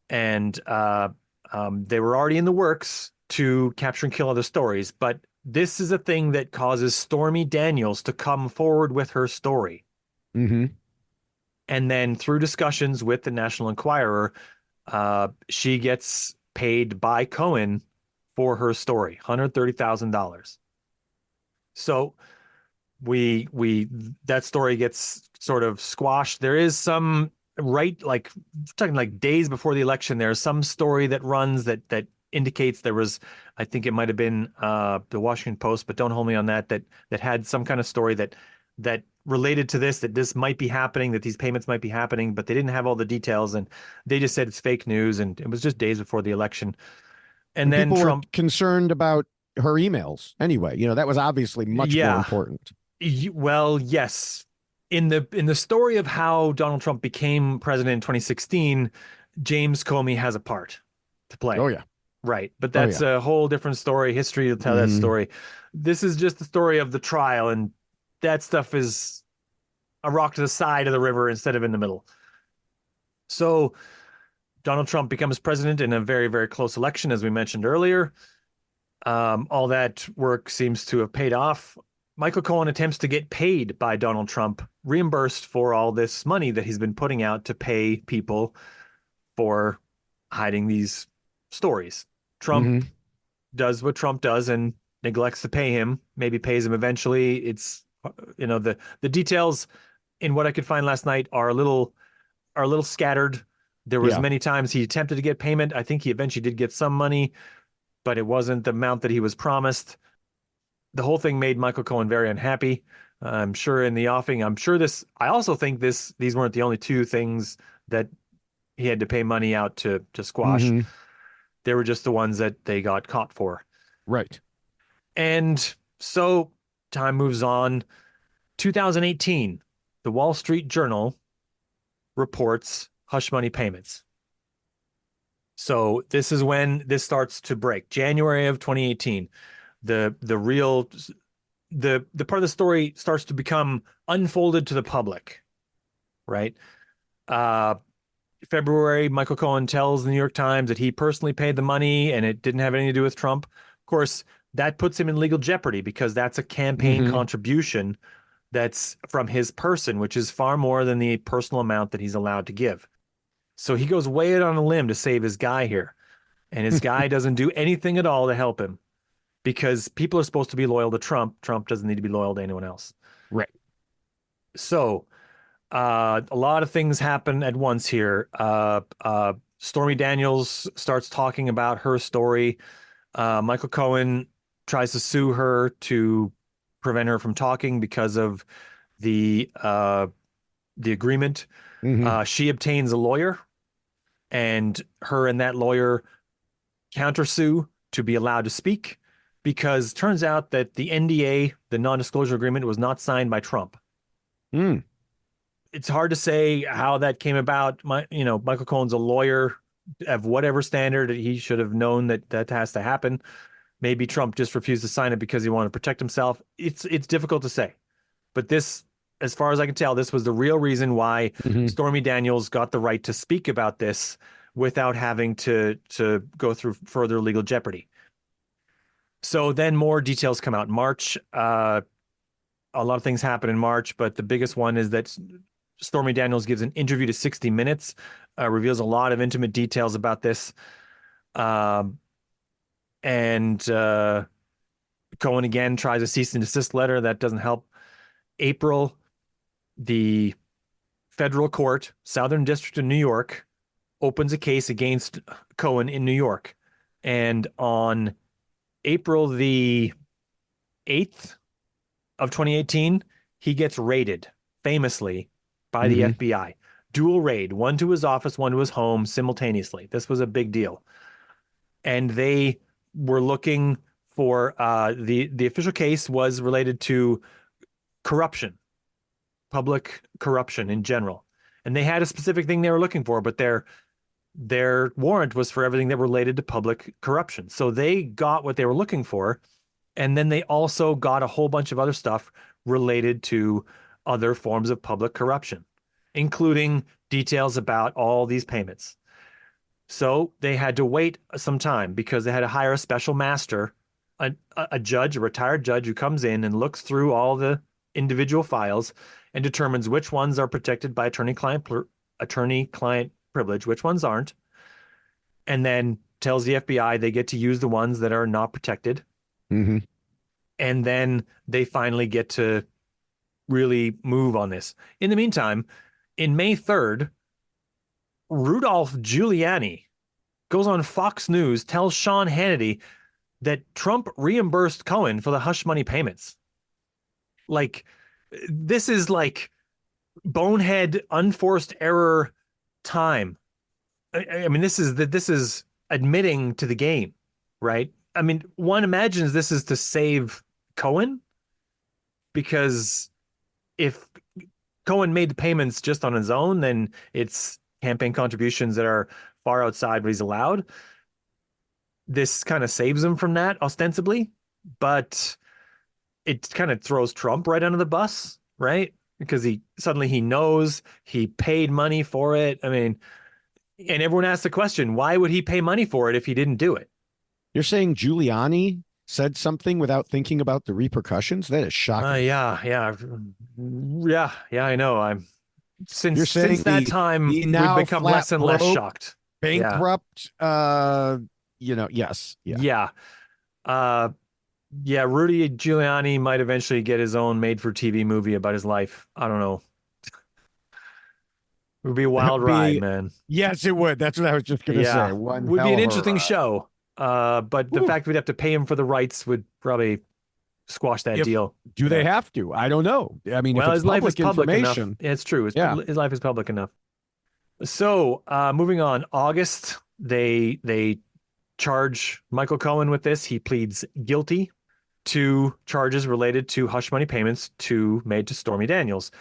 and they were already in the works to capture and kill other stories. But this is a thing that causes Stormy Daniels to come forward with her story. And then through discussions with the National Enquirer, she gets paid by Cohen for her story, $130,000. So that story gets sort of squashed. There is some talking like days before the election, there's some story that runs that indicates there was, I think it might have been the Washington Post, but don't hold me on that had some kind of story that related to this, that this might be happening, that these payments might be happening, but they didn't have all the details, and they just said it's fake news, and it was just days before the election. And then people Trump were concerned about her emails anyway. That was obviously much more important. Well, yes. In the story of how Donald Trump became president in 2016, James Comey has a part to play. Oh, yeah. Right. But that's a whole different story. History will tell that story. This is just the story of the trial, and that stuff is a rock to the side of the river instead of in the middle. So Donald Trump becomes president in a very, very close election, as we mentioned earlier. All that work seems to have paid off. Michael Cohen attempts to get paid by Donald Trump, reimbursed for all this money that he's been putting out to pay people for hiding these stories. Trump does what Trump does and neglects to pay him, maybe pays him eventually. It's, the details in what I could find last night are a little scattered. There was many times he attempted to get payment. I think he eventually did get some money, but it wasn't the amount that he was promised. The whole thing made Michael Cohen very unhappy. I'm sure in the offing, I also think these weren't the only two things that he had to pay money out to squash. They were just the ones that they got caught for. Right. And so time moves on. 2018, the Wall Street Journal reports hush money payments. So this is when this starts to break. January of 2018. The part of the story starts to become unfolded to the public, right? February, Michael Cohen tells the New York Times that he personally paid the money and it didn't have anything to do with Trump. Of course, that puts him in legal jeopardy because that's a campaign Mhm. contribution that's from his person, which is far more than the personal amount that he's allowed to give. So he goes way out on a limb to save his guy here. And his guy doesn't do anything at all to help him because people are supposed to be loyal to Trump. Trump doesn't need to be loyal to anyone else. Right. So a lot of things happen at once here. Stormy Daniels starts talking about her story. Michael Cohen tries to sue her to prevent her from talking because of the agreement. Mhm. She obtains a lawyer, and her and that lawyer countersue to be allowed to speak because turns out that the NDA, the non-disclosure agreement, was not signed by Trump. Mm. It's hard to say how that came about. Michael Cohen's a lawyer of whatever standard. He should have known that that has to happen. Maybe Trump just refused to sign it because he wanted to protect himself. It's difficult to say. But this, as far as I can tell, this was the real reason why Mhm. Stormy Daniels got the right to speak about this without having to go through further legal jeopardy. So then more details come out in March. A lot of things happen in March, but the biggest one is that Stormy Daniels gives an interview to 60 Minutes, reveals a lot of intimate details about this. And Cohen again tries a cease and desist letter. That doesn't help. April, the federal court, Southern District of New York, opens a case against Cohen in New York. And on April the 8th of 2018, he gets raided famously by the Mhm. FBI. Dual raid, one to his office, one to his home simultaneously. This was a big deal. And they were looking for the official case was related to corruption, public corruption in general. And they had a specific thing they were looking for, but their warrant was for everything that related to public corruption. So they got what they were looking for. And then they also got a whole bunch of other stuff related to other forms of public corruption, including details about all these payments. So they had to wait some time because they had to hire a special master, a judge, a retired judge who comes in and looks through all the individual files and determines which ones are protected by attorney-client privilege, which ones aren't, and then tells the FBI they get to use the ones that are not protected. Mhm. And then they finally get to really move on this. In the meantime, in May 3rd, Rudolph Giuliani goes on Fox News, tells Sean Hannity that Trump reimbursed Cohen for the hush money payments. Like, this is like bonehead, unforced error time. I mean, this is admitting to the game, right? I mean, one imagines this is to save Cohen because if Cohen made the payments just on his own, then it's campaign contributions that are far outside what he's allowed. This kind of saves him from that ostensibly, but it kind of throws Trump right under the bus, right? Because he knows he paid money for it. I mean, and everyone asks the question, why would he pay money for it if he didn't do it? You're saying Giuliani said something without thinking about the repercussions? That is shocking. Yeah, I know. I'm You're since saying that time the we've now become flat less and less broke, shocked. Yeah. bankrupt, yes. Yeah. Yeah. Uh yeah, Rudy Giuliani might eventually get his own made for TV movie about his life. I don't know. It would be a That wild would ride, be, man. yes, it would. That's what I was just gonna say. Yeah. One Would be hell an of interesting a show. But the whew. fact we'd have to pay him for the rights would probably squash that If deal. do they Yeah. have to? I don't know. I mean, if Well, it's his life is public public enough. information, Yeah, it's true. yeah. His life is public enough. So, moving on, August, they charge Michael Cohen with this. He pleads guilty to charges related to hush money payments made to Stormy Daniels.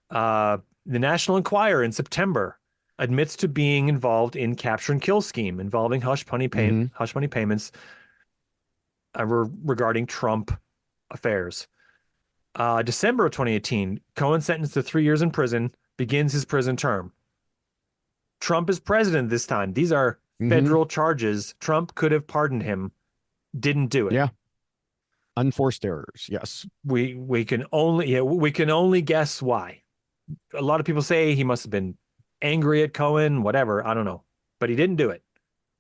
The National Enquirer in September admits to being involved in capture and kill scheme involving Mhm. hush money payments regarding Trump affairs. December of 2018, Cohen sentenced to 3 years in prison begins his prison term. Trump is president this time. These are federal charges. Trump could have pardoned him, didn't do it. Yeah. Unforced errors. Yes. We can only guess why. A lot of people say he must have been angry at Cohen, whatever. I don't know, but he didn't do it.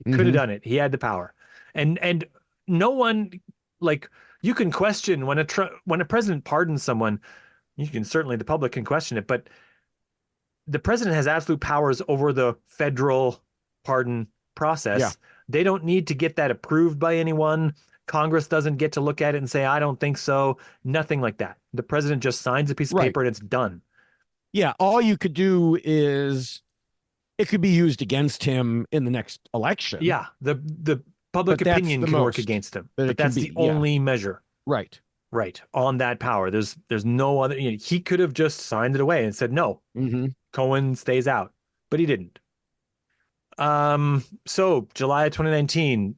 Could have done it. He had the power, and no one, like, you can question when a president pardons someone. You can certainly, the public can question it, but the president has absolute powers over the federal pardon process. Yeah. They don't need to get that approved by anyone. Congress doesn't get to look at it and say, I don't think so. Nothing like that. The president just signs a piece of Right. paper and it's done. Yeah. All you could do is it could be used against him in the next election. Yeah. The public But that's opinion the can work most against him, that it but can that's be, the yeah. only measure. Right. Right. On that power. There's no other, he could have just signed it away and said, no, Cohen stays out, but he didn't. So July of 2019,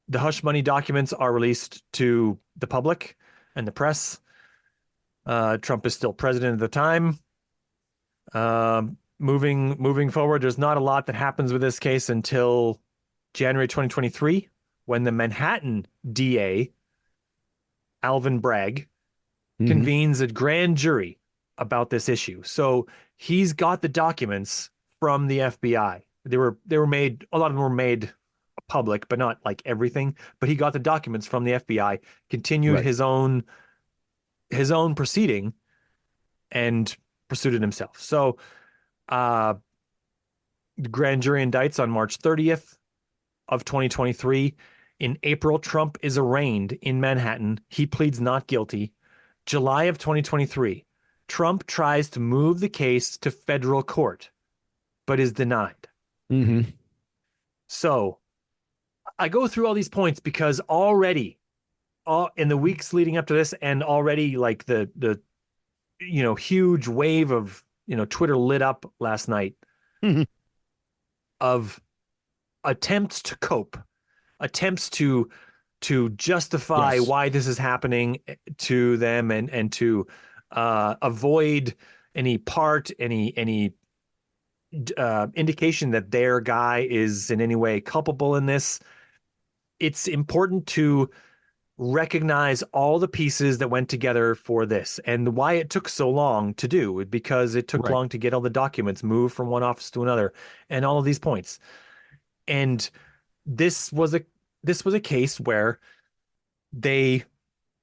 the hush money documents are released to the public and the press. Trump is still president at the time. Moving forward, there's not a lot that happens with this case until January 2023, when the Manhattan DA, Alvin Bragg, convenes a grand jury about this issue. So he's got the documents from the FBI. They were made, a lot of them were made public, but not like everything. But he got the documents from the FBI, continued Right. his own proceeding, and pursued it himself. So the grand jury indicts on March 30th of 2023. In April, Trump is arraigned in Manhattan. He pleads not guilty. July of 2023, Trump tries to move the case to federal court, but is denied. So I go through all these points because already, in the weeks leading up to this, and already like the huge wave of Twitter lit up last night of attempts to cope, attempts to justify Yes. why this is happening to them, and to avoid any indication that their guy is in any way culpable in this. It's important to recognize all the pieces that went together for this, and why it took so long to do, because it took Right. long to get all the documents moved from one office to another, and all of these points. And this was a case where they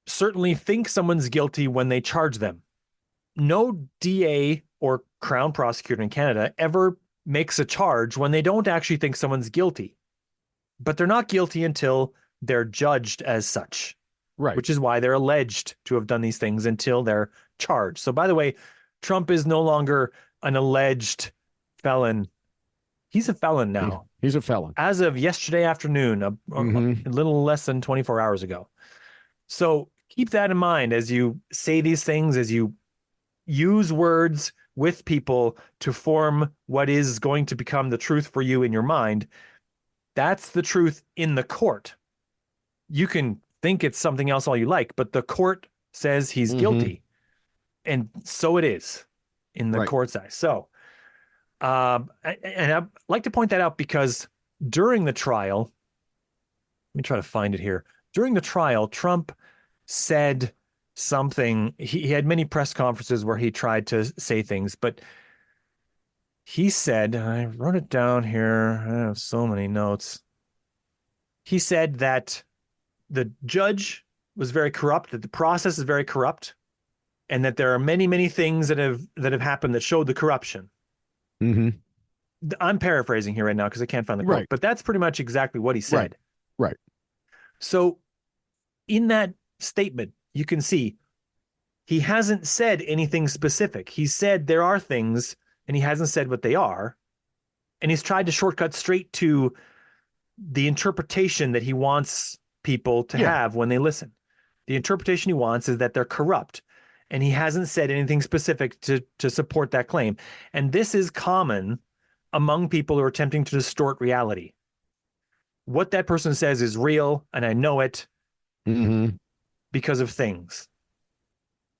certainly think someone's guilty when they charge them. No DA or Crown prosecutor in Canada ever makes a charge when they don't actually think someone's guilty. But they're not guilty until they're judged as such. Right. Which is why they're alleged to have done these things until they're charged. So, by the way, Trump is no longer an alleged felon. He's a felon now. He's a felon. As of yesterday afternoon, a little less than 24 hours ago. So keep that in mind as you say these things, as you use words with people to form what is going to become the truth for you in your mind. That's the truth in the court. You can think it's something else all you like, but the court says he's guilty. And so it is in the court's eyes. So, and I'd like to point that out because during the trial, let me try to find it here. During the trial, Trump said something. He had many press conferences where he tried to say things, but he said, I wrote it down here. I have so many notes. He said that the judge was very corrupt, that the process is very corrupt, and that there are many, many things that have happened that showed the corruption. I'm paraphrasing here right now because I can't find the quote, but that's pretty much exactly what he said. Right. So in that statement, you can see he hasn't said anything specific. He said there are things, and he hasn't said what they are. And he's tried to shortcut straight to the interpretation that he wants people to have when they listen. The interpretation he wants is that they're corrupt. And he hasn't said anything specific to support that claim. And this is common among people who are attempting to distort reality. What that person says is real, and I know it because of things.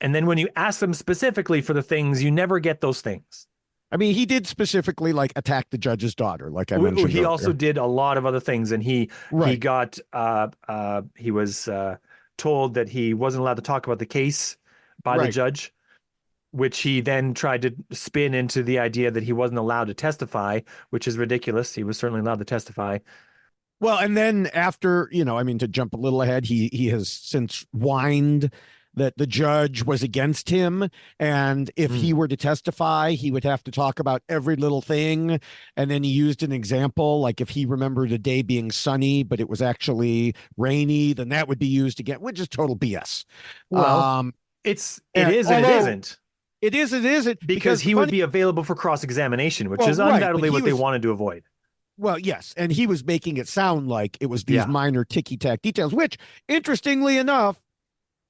And then when you ask them specifically for the things, you never get those things. I mean, he did specifically like attack the judge's daughter, like I mentioned He also earlier. did a lot of other things, and he Right, got he was told that he wasn't allowed to talk about the case by the right. judge, which he then tried to spin into the idea that he wasn't allowed to testify, which is ridiculous. He was certainly allowed to testify. Well, and then after, I mean, to jump a little ahead, he has since whined that the judge was against him, and if he Mm. were to testify, he would have to talk about every little thing. And then he used an example, like if he remembered a day being sunny, but it was actually rainy, then that would be used again, which is total BS. Well, Um, it and is and it although isn't, it isn't because because the he would funny, be available for cross-examination, which well, is right, but undoubtedly what they wanted to avoid. well, yes, and he was making it sound like it was these Yeah. minor ticky tack details, which, interestingly enough,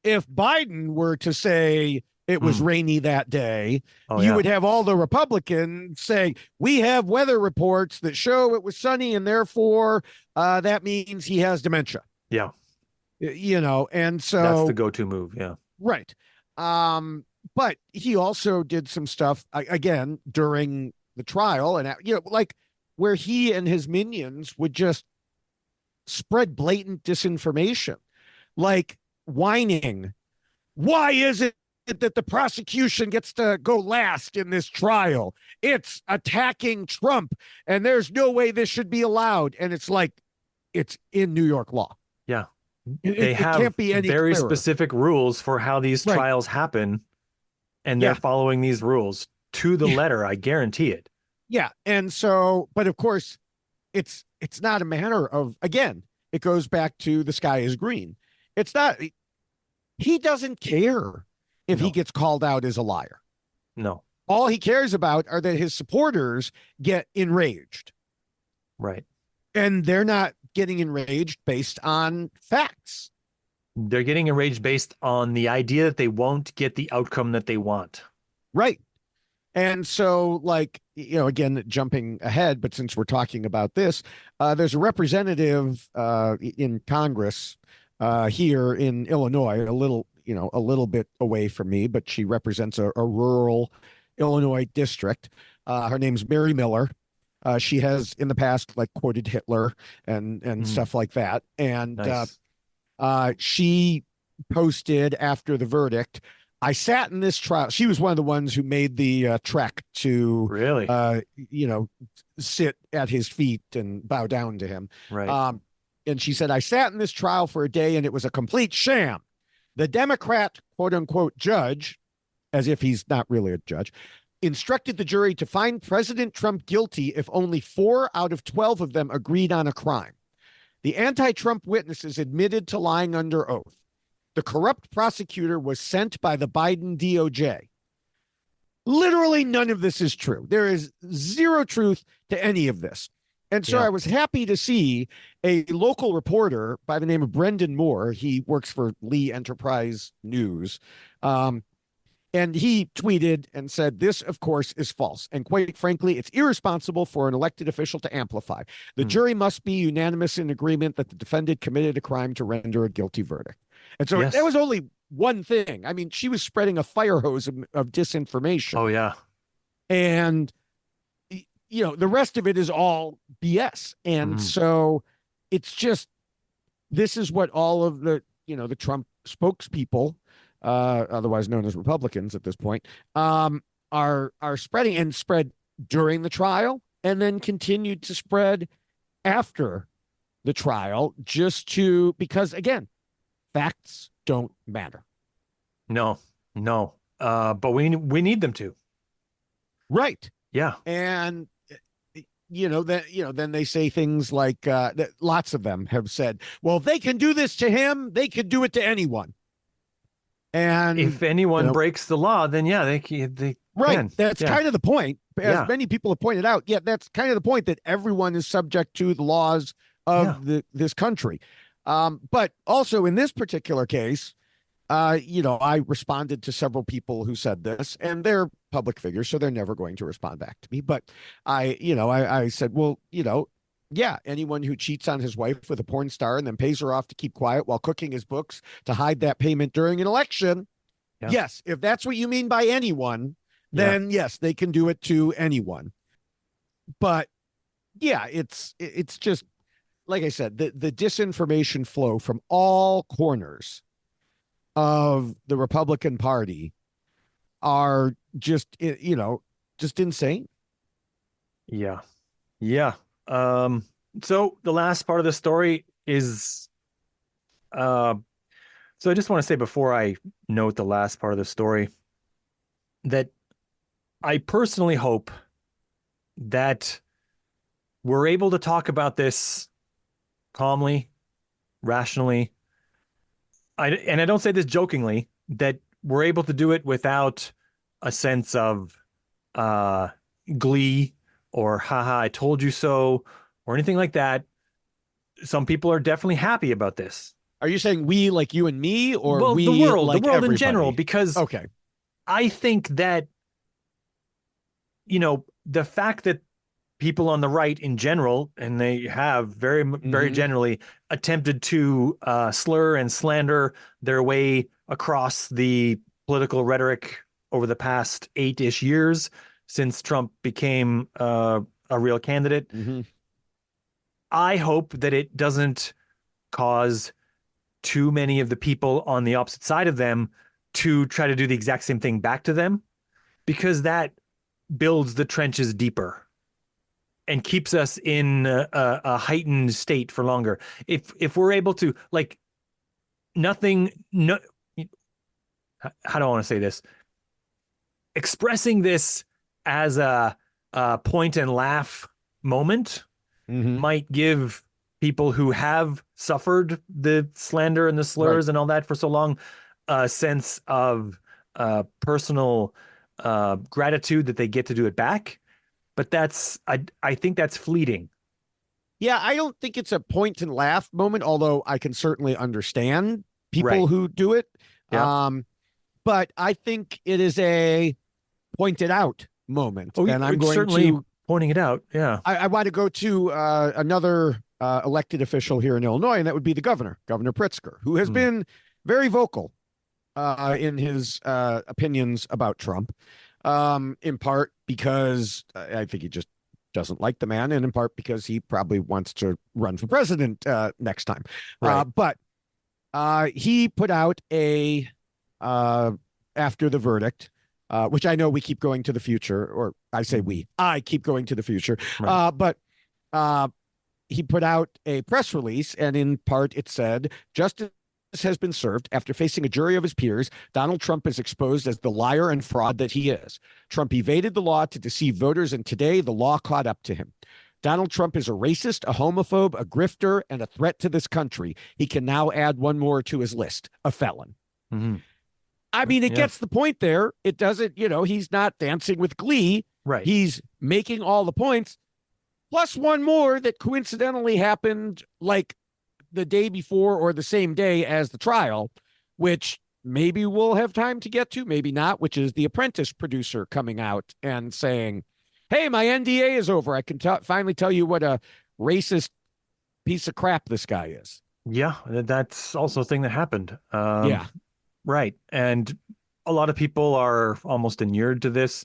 if Biden were to say it was Mm. rainy that day, Oh you yeah. would have all the Republicans saying, we have weather reports that show it was sunny, and therefore that means he has dementia. Yeah. And That's the so, go-to move. Yeah. right. But he also did some stuff again during the trial, and like where he and his minions would just spread blatant disinformation, like whining. Why is it that the prosecution gets to go last in this trial? It's attacking Trump, and there's no way this should be allowed. And it's like, it's in New York law. Yeah. It, They it, it have can't be any very clearer. specific rules for how these Right. trials happen, and they're Yeah. following these rules to the Yeah. letter. I guarantee it. Yeah. And so, but of course, it's not a matter of, again, it goes back to the sky is green. It's not, he doesn't care if he No. gets called out as a liar. No. All he cares about are that his supporters get enraged. Right. And they're not getting enraged based on facts. They're getting enraged based on the idea that they won't get the outcome that they want. Right. And so, like, again, jumping ahead, but since we're talking about this, there's a representative in Congress here in Illinois, a little bit away from me, but she represents a rural Illinois district. Her name's Mary Miller. She has in the past like quoted Hitler and stuff like that. And Nice. she posted after the verdict, I sat in this trial. She was one of the ones who made the trek to, Really? sit at his feet and bow down to him. Right. And she said, I sat in this trial for a day and it was a complete sham. The Democrat, quote unquote, judge, as if he's not really a judge, instructed the jury to find President Trump guilty if only 4 out of 12 of them agreed on a crime. The anti-Trump witnesses admitted to lying under oath. The corrupt prosecutor was sent by the Biden DOJ. Literally none of this is true. There is zero truth to any of this. And so Yeah. I was happy to see a local reporter by the name of Brendan Moore. He works for Lee Enterprise News. And he tweeted and said, this, of course, is false. And quite frankly, it's irresponsible for an elected official to amplify. The jury must be unanimous in agreement that the defendant committed a crime to render a guilty verdict. And so Yes. that was only one thing. I mean, she was spreading a fire hose of disinformation. Oh yeah. And, the rest of it is all BS. And so it's just, this is what all of the Trump spokespeople, otherwise known as Republicans at this point, are spreading, and spread during the trial and then continued to spread after the trial, because again, facts don't matter. No. But we need them to. Right. Yeah. And then they say things like that. Lots of them have said, well, if they can do this to him, they could do it to anyone. And If anyone breaks the law, then yeah, they right. can. That's Yeah. kind of the point. As Yeah. many people have pointed out, that's kind of the point, that everyone is subject to the laws of this country. But also in this particular case, I responded to several people who said this, and they're public figures, so they're never going to respond back to me. But I said, well, yeah, anyone who cheats on his wife with a porn star and then pays her off to keep quiet while cooking his books to hide that payment during an election. Yeah. Yes, if that's what you mean by anyone, then yes, they can do it to anyone. But yeah, it's just like I said, the disinformation flow from all corners of the Republican Party are just just insane. Yeah. Yeah. So the last part of the story is so I just want to say before I note the last part of the story that I personally hope that we're able to talk about this calmly, rationally. And I don't say this jokingly, that we're able to do it without a sense of uh glee or haha, I told you so, or anything like that. Some people are definitely happy about this. Are you saying we like you and me, or Well, we the like world in general, everybody? because Okay. I think that, the fact that people on the right in general, and they have very Mhm. generally attempted to slur and slander their way across the political rhetoric over the past 8-ish years since Trump became a real candidate. Mhm. I hope that it doesn't cause too many of the people on the opposite side of them to try to do the exact same thing back to them, because that builds the trenches deeper and keeps us in a heightened state for longer. If we're able to, like, nothing, no, how do I want to say this? Expressing this as a point and laugh moment Mhm. might give people who have suffered the slander and the Right. slurs and all that for so long a sense of personal gratitude that they get to do it back. But I think that's fleeting. Yeah, I don't think it's a point and laugh moment, although I can certainly understand people Right. who do it. Yeah. But I think it is a pointed out moment. Oh, And I'm it's going certainly to, pointing it out. Yeah. I want to go to another elected official here in Illinois, and that would be the governor, Governor Pritzker, who has Hmm. been very vocal in his opinions about Trump, in part because I think he just doesn't like the man, and in part because he probably wants to run for president next time. Right. But he put out a uh, after the verdict, which I know we keep going to the future, or I say I keep going to the future. Right. But uh, he put out a press release, and in part it said, justice has been served after facing a jury of his peers. Donald Trump is exposed as the liar and fraud that he is. Trump evaded the law to deceive voters, and today the law caught up to him. Donald Trump is a racist, a homophobe, a grifter, and a threat to this country. He can now add one more to his list, a felon. Mm-hmm. I mean, it Yeah. gets the point there. It doesn't, he's not dancing with glee. Right. He's making all the points, plus one more that coincidentally happened like the day before or the same day as the trial, which maybe we'll have time to get to, maybe not, which is The Apprentice producer coming out and saying, hey, my NDA is over. I can finally tell you what a racist piece of crap this guy is. Yeah. That's also a thing that happened. Yeah. Right. And a lot of people are almost inured to this.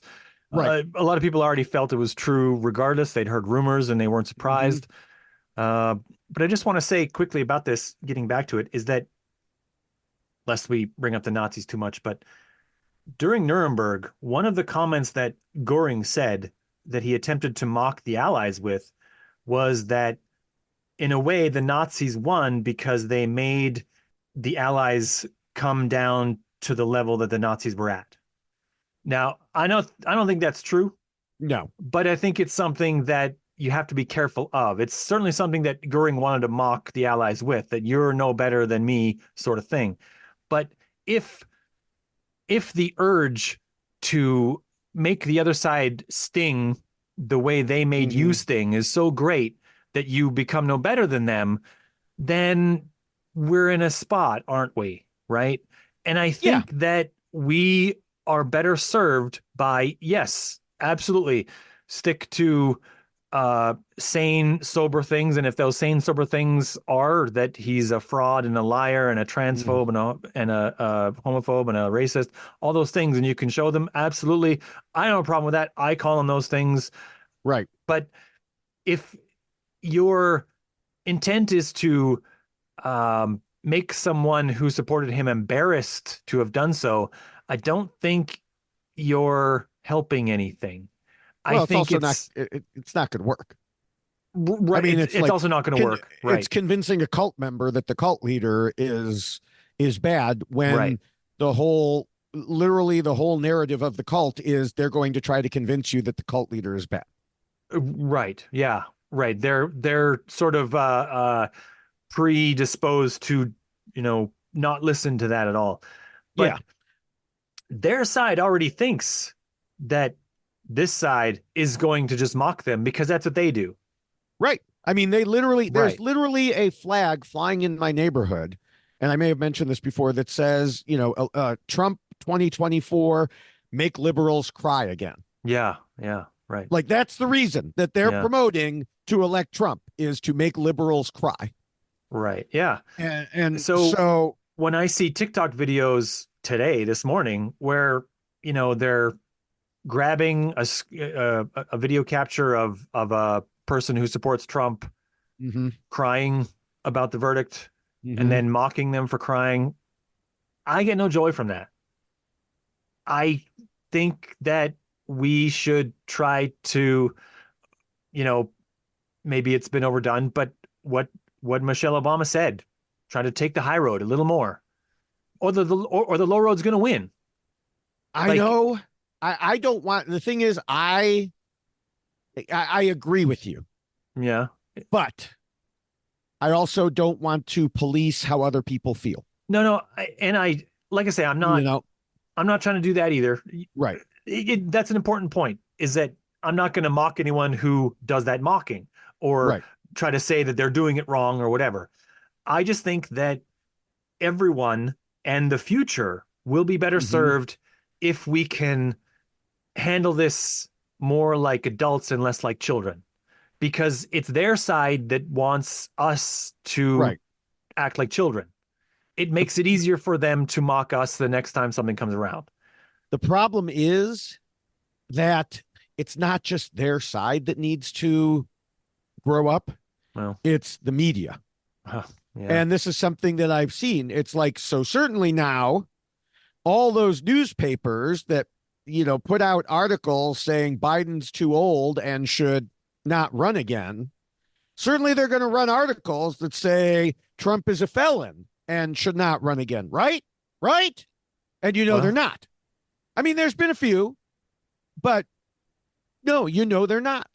Right. A lot of people already felt it was true regardless. They'd heard rumors and they weren't surprised. But I just want to say quickly about this, getting back to it, is that, lest we bring up the Nazis too much, but during Nuremberg, one of the comments that Goering said that he attempted to mock the Allies with was that, in a way, the Nazis won because they made the Allies come down to the level that the Nazis were at. Now, I don't think that's true. No. But I think it's something that you have to be careful of. It's certainly something that Goering wanted to mock the Allies with, that you're no better than me sort of thing. But if the urge to make the other side sting the way they made you sting is so great that you become no better than them, then we're in a spot, aren't we? Right. And I think that we are better served by, yes, absolutely, stick to sane, sober things. And if those sane, sober things are that he's a fraud and a liar and a transphobe and a homophobe and a racist, all those things, and you can show them, absolutely. I don't have a problem with that. I call them those things. Right. But if your intent is to make someone who supported him embarrassed to have done so, I don't think you're helping anything. Well, I it's think also not. It's not going to work. right. I mean, It's like also not going to work. It's Right. convincing a cult member that the cult leader is bad when Right. literally the whole narrative of the cult is they're going to try to convince you that the cult leader is bad. Right. Yeah. Right. They're sort of predisposed to, not listen to that at all. Yeah. But their side already thinks that this side is going to just mock them because that's what they do. Right. I mean, there's Right. literally a flag flying in my neighborhood, and I may have mentioned this before, that says, Trump 2024, make liberals cry again. Yeah. Yeah. Right. Like that's the reason that they're Yeah. promoting to elect Trump, is to make liberals cry. Right. Yeah. And So so when I see TikTok videos this morning, where, they're grabbing a video capture of a person who supports Trump mhm, crying about the verdict and mhm. then mocking them for crying, I get no joy from that. I think that we should try to, maybe it's been overdone, but what Michelle Obama said, try to take the high road a little more, or the low road's going to win. I know. I don't want. The thing is, I agree with you, Yeah. but I also don't want to police how other people feel. No. Like I say, I'm not. I'm not trying to do that either. Right. That's an important point. Is that I'm not going to mock anyone who does that mocking or Right. try to say that they're doing it wrong or whatever. I just think that everyone and the future will be better served if we can handle this more like adults and less like children, because it's their side that wants us to act like children. It makes it easier for them to mock us the next time something comes around. The problem is that it's not just their side that needs to grow up. Well, it's the media. Yeah. And this is something that I've seen. It's like, so certainly now, all those newspapers that, put out articles saying Biden's too old and should not run again, certainly they're going to run articles that say Trump is a felon and should not run again. Right? Right? And they're not. I mean, there's been a few, but no, they're not.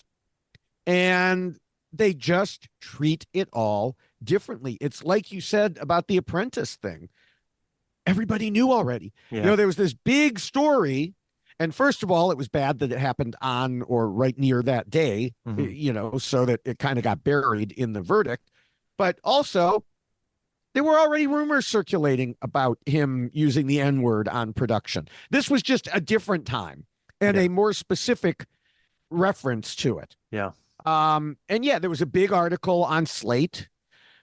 And they just treat it all differently. It's like you said about the Apprentice thing. Everybody knew already. Yeah. There was this big story. And first of all, it was bad that it happened on or right near that day, so that it kind of got buried in the verdict. But also, there were already rumors circulating about him using the N-word on production. This was just a different time and a more specific reference to it. Yeah. And there was a big article on Slate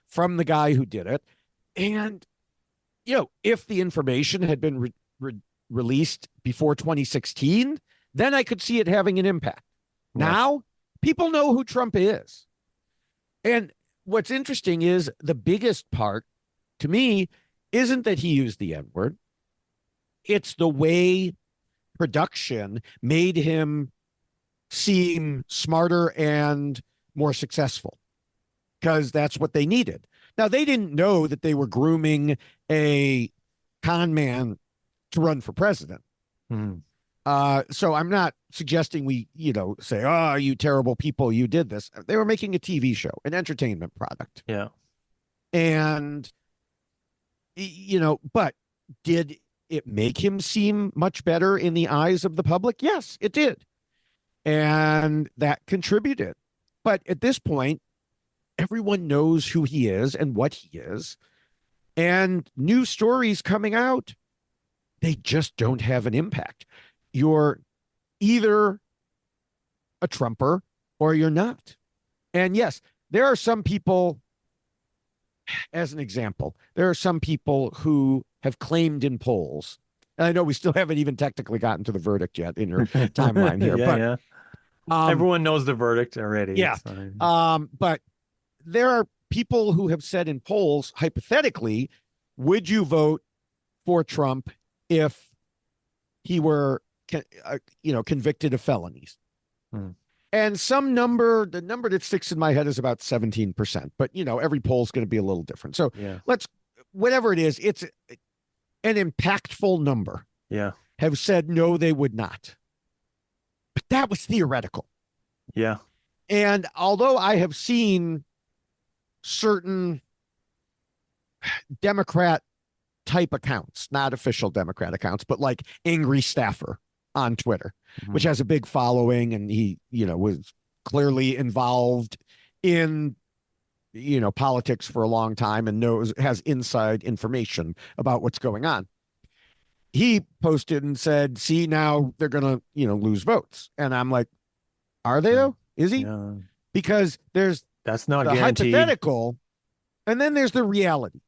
from the guy who did it. And, if the information had been released before 2016, then I could see it having an impact. Yeah. Now, people know who Trump is. And what's interesting is the biggest part to me isn't that he used the N-word. It's the way production made him seem smarter and more successful, because that's what they needed. Now, they didn't know that they were grooming a con man to run for president. So I'm not suggesting we, say, oh, you terrible people, you did this. They were making a TV show, an entertainment product. Yeah. And, but did it make him seem much better in the eyes of the public? Yes, it did. And that contributed. But at this point, everyone knows who he is and what he is. And new stories coming out, they just don't have an impact. You're either a Trumper or you're not. And yes, there are some people, as an example, there are some people who have claimed in polls, and I know we still haven't even technically gotten to the verdict yet in your timeline here, Yeah, but yeah. um, Everyone knows the verdict already. yeah, It's fine. but there are people who have said in polls, hypothetically, would you vote for Trump if he were, convicted of felonies? Hmm. And the number that sticks in my head is about 17%. But, every poll is going to be a little different. So Yeah. whatever it is, it's an impactful number, Yeah. have said no, they would not. But that was theoretical. Yeah. And although I have seen certain Democrat type accounts, not official Democrat accounts, but like Angry Staffer on Twitter, which has a big following, and he, was clearly involved in, politics for a long time and has inside information about what's going on. He posted and said, see, now they're going to, lose votes. And I'm like, are they though? Is he? Yeah. Because there's That's not the guaranteed. hypothetical, and then there's the reality.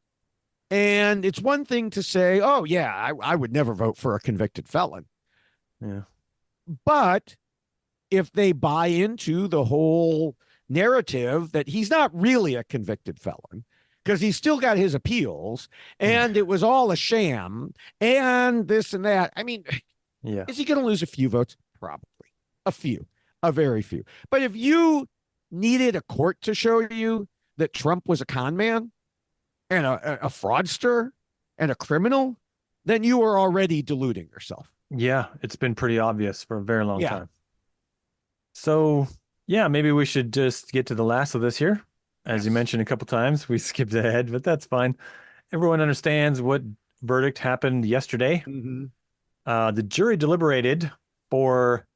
And it's one thing to say, oh, yeah, I would never vote for a convicted felon. Yeah. But if they buy into the whole narrative that he's not really a convicted felon, because he's still got his appeals and it was all a sham and this and that. I mean, Yeah. is he going to lose a few votes? Probably a few, a very few. But if you needed a court to show you that Trump was a con man and a fraudster and a criminal, then you are already deluding yourself. Yeah. It's been pretty obvious for a very long Yeah. time. So, yeah, maybe we should just get to the last of this here. As you Yes. mentioned a couple times, we skipped ahead, but that's fine. Everyone understands what verdict happened yesterday. Mm-hmm. The jury deliberated for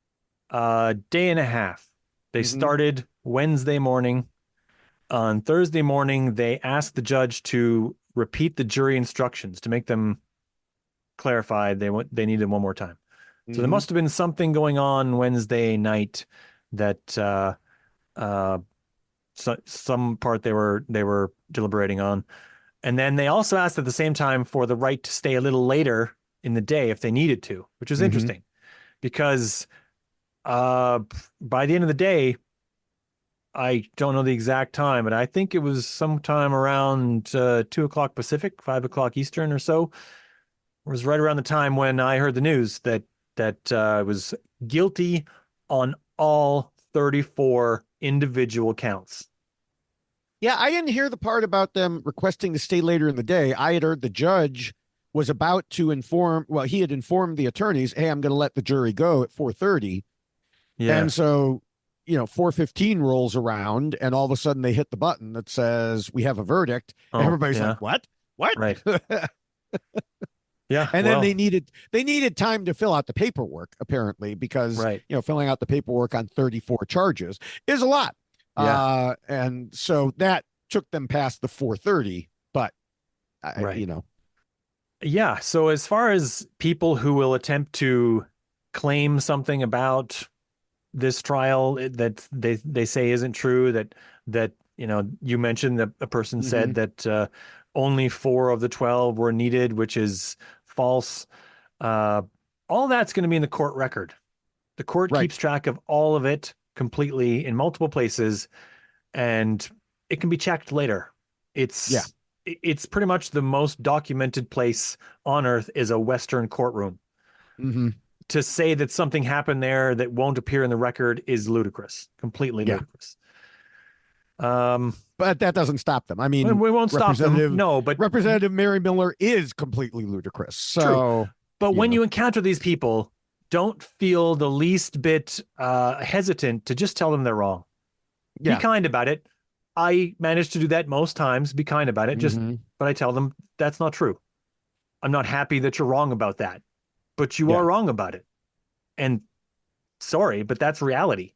a day and a half. They Mhm. started Wednesday morning. On Thursday morning, they asked the judge to repeat the jury instructions to make them clarified. They needed one more time. So there Mhm. must have been something going on Wednesday night that some part they were deliberating on. And then they also asked at the same time for the right to stay a little later in the day if they needed to, which is Mhm. interesting because by the end of the day, I don't know the exact time, but I think it was sometime around 2 o'clock Pacific, 5 o'clock Eastern or so. It was right around the time when I heard the news that was guilty on all 34 individual counts. Yeah, I didn't hear the part about them requesting to stay later in the day. I had heard the judge was about to he had informed the attorneys, hey, I'm going to let the jury go at 4:30. Yeah. And so, 4:15 rolls around and all of a sudden they hit the button that says we have a verdict. And everybody's yeah. like, what? What? Right. Yeah. And then they needed time to fill out the paperwork, apparently, because right. Filling out the paperwork on 34 charges is a lot. Yeah. And so that took them past the 4:30, but right. Yeah. So as far as people who will attempt to claim something about this trial that they say isn't true, that you mentioned that a person said that only 4 of the 12 were needed, which is false. All that's going to be in the court record. The court keeps track of all of it completely in multiple places, and it can be checked later. It's pretty much the most documented place on earth is a Western courtroom. Mm-hmm. To say that something happened there that won't appear in the record is ludicrous, completely ludicrous. But that doesn't stop them. I mean, we won't stop them. No, but Representative Mary Miller is completely ludicrous. So, true. But when you encounter these people, don't feel the least bit hesitant to just tell them they're wrong. Yeah. Be kind about it. I manage to do that most times. Be kind about it. But I tell them that's not true. I'm not happy that you're wrong about that, but you are wrong about it. And sorry, but that's reality.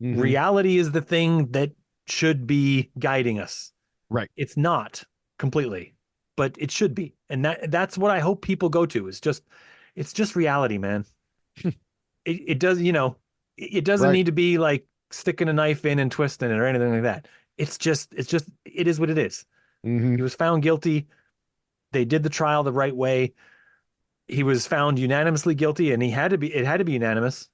Reality is the thing that should be guiding us. Right. It's not completely, but it should be. And that's what I hope people go to it's just reality, man. It does, it doesn't need to be like sticking a knife in and twisting it or anything like that. It is what it is. Mhm. He was found guilty. They did the trial the right way. He was found unanimously guilty, and it had to be unanimous.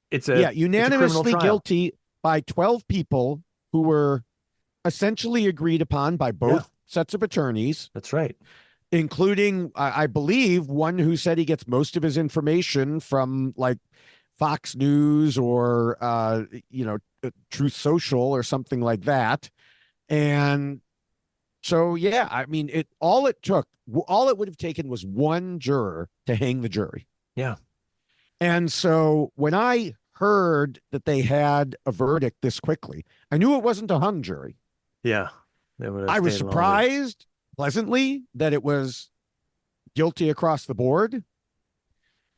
Yeah, It's a criminal unanimously trial. guilty by 12 people who were essentially agreed upon by Yeah, both sets of attorneys, that's right. including, I believe, one who said he gets most of his information from like Fox News or, Truth Social or something like that. And so, yeah, I mean, all it would have taken was one juror to hang the jury. Yeah. And so when I heard that they had a verdict this quickly, I knew it wasn't a hung jury. Yeah. They would have I was stayed longer. surprised pleasantly that it was guilty across the board.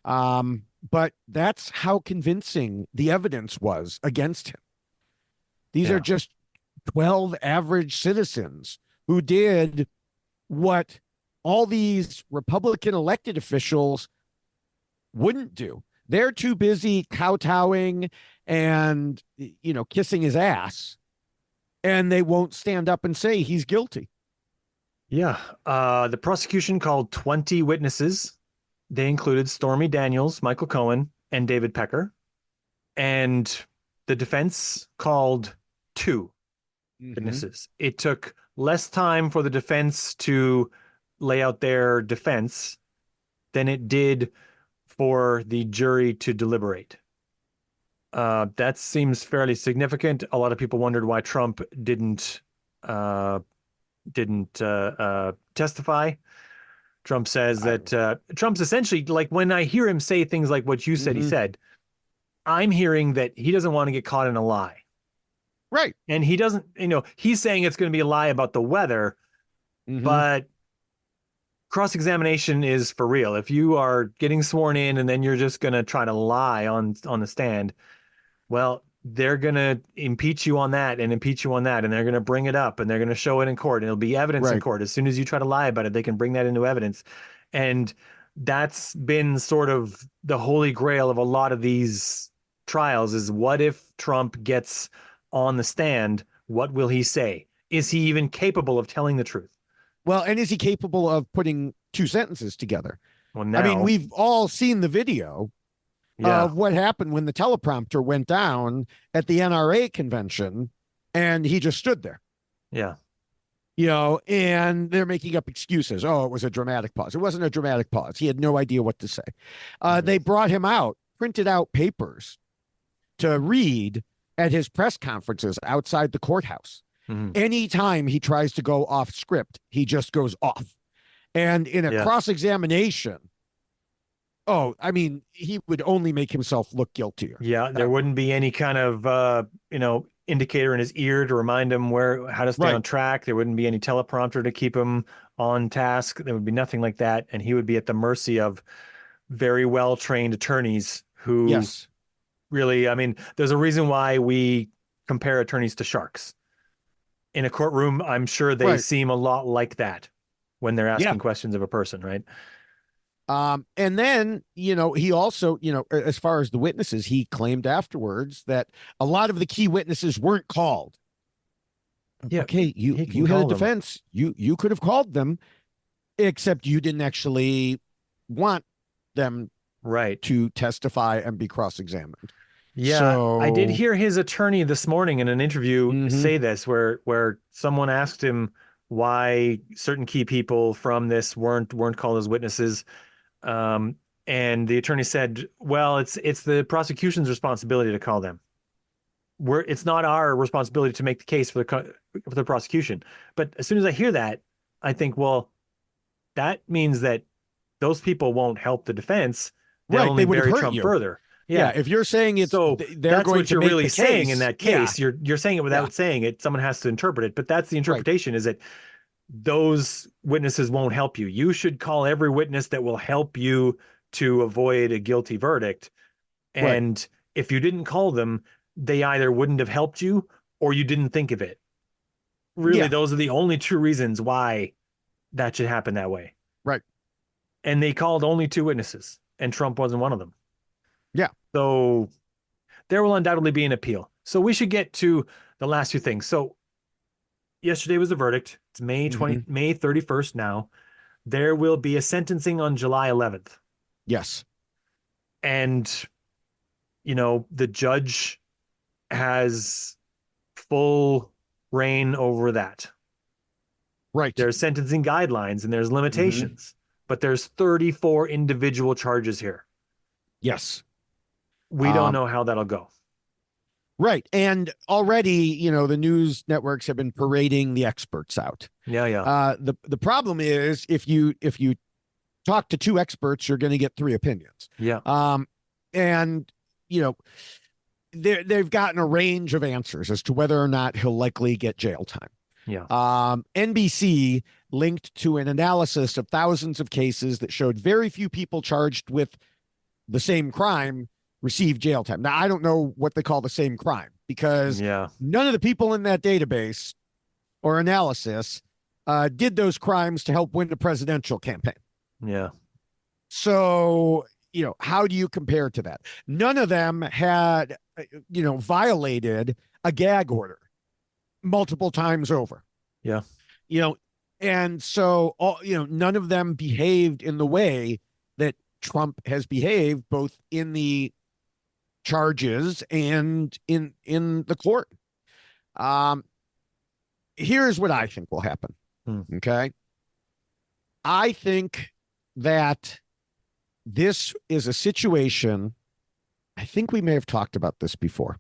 But that's how convincing the evidence was against him. These Yeah. are just 12 average citizens who did what all these Republican elected officials wouldn't do. They're too busy kowtowing and, kissing his ass, and they won't stand up and say he's guilty. Yeah. The prosecution called 20 witnesses. They included Stormy Daniels, Michael Cohen, and David Pecker. And the defense called 2 witnesses. It took less time for the defense to lay out their defense than it did for the jury to deliberate. That seems fairly significant. A lot of people wondered why Trump didn't testify. Trump says that Trump's essentially, like, when I hear him say things like what you said he said, I'm hearing that he doesn't want to get caught in a lie. Right. And he doesn't, he's saying it's going to be a lie about the weather, but cross-examination is for real. If you are getting sworn in and then you're just going to try to lie on the stand, well, they're going to impeach you on that and impeach you on that, and they're going to bring it up and they're going to show it in court, and it'll be evidence in Right. court. As soon as you try to lie about it, they can bring that into evidence. And that's been sort of the holy grail of a lot of these trials, is what if Trump gets on the stand? What will he say? Is he even capable of telling the truth? Well, and is he capable of putting 2 sentences together? Well, now, I mean, we've all seen the video of what happened when the teleprompter went down at the NRA convention, and he just stood there. Yeah. And they're making up excuses. Oh, it was a dramatic pause. It wasn't a dramatic pause. He had no idea what to say. They brought him out, printed out papers to read at his press conferences outside the courthouse. Anytime he tries to go off script, he just goes off. And in a cross-examination, he would only make himself look guiltier. Yeah, there wouldn't be any kind of indicator in his ear to remind him how to stay on track. There wouldn't be any teleprompter to keep him on task. There would be nothing like that, and he would be at the mercy of very well-trained attorneys who really, there's a reason why we compare attorneys to sharks. In a courtroom, I'm sure they seem a lot like that when they're asking questions of a person, right? And then, he also, as far as the witnesses, he claimed afterwards that a lot of the key witnesses weren't called. Yeah. Okay. You had a defense. You could have called them, except you didn't actually want them to testify and be cross-examined. Yeah. So, I did hear his attorney this morning in an interview say this, where someone asked him why certain key people from this weren't called as witnesses. And the attorney said, well, it's the prosecution's responsibility to call them. It's not our responsibility to make the case for the prosecution. But as soon as I hear that, I think, well, that means that those people won't help the defense. They'll only bury Trump further. Yeah. If you're saying it's so, that's what you're really saying in that case. Yeah. You're saying it without saying it. Someone has to interpret it. But that's the interpretation, is that those witnesses won't help you. You should call every witness that will help you to avoid a guilty verdict. And if you didn't call them, they either wouldn't have helped you or you didn't think of it. Really, those are the only 2 reasons why that should happen that way. Right. And they called only 2 witnesses, and Trump wasn't one of them. Yeah. So there will undoubtedly be an appeal. So we should get to the last few things. So yesterday was the verdict. It's May 31st now. There will be a sentencing on July 11th. Yes. And, the judge has full reign over that. Right. There's sentencing guidelines and there's limitations, but there's 34 individual charges here. Yes. We don't know how that'll go. Right. And already, the news networks have been parading the experts out. Yeah. The problem is if you talk to two experts, you're going to get three opinions. Yeah. And they've gotten a range of answers as to whether or not he'll likely get jail time. Yeah. NBC linked to an analysis of thousands of cases that showed very few people charged with the same crime received jail time. Now, I don't know what they call the same crime because none of the people in that database or analysis did those crimes to help win the presidential campaign. Yeah. So, how do you compare to that? None of them had, violated a gag order multiple times over. Yeah. And so, none of them behaved in the way that Trump has behaved, both in the charges and in the court. Here's what I think will happen. Okay. I think that this is a situation, I think we may have talked about this before,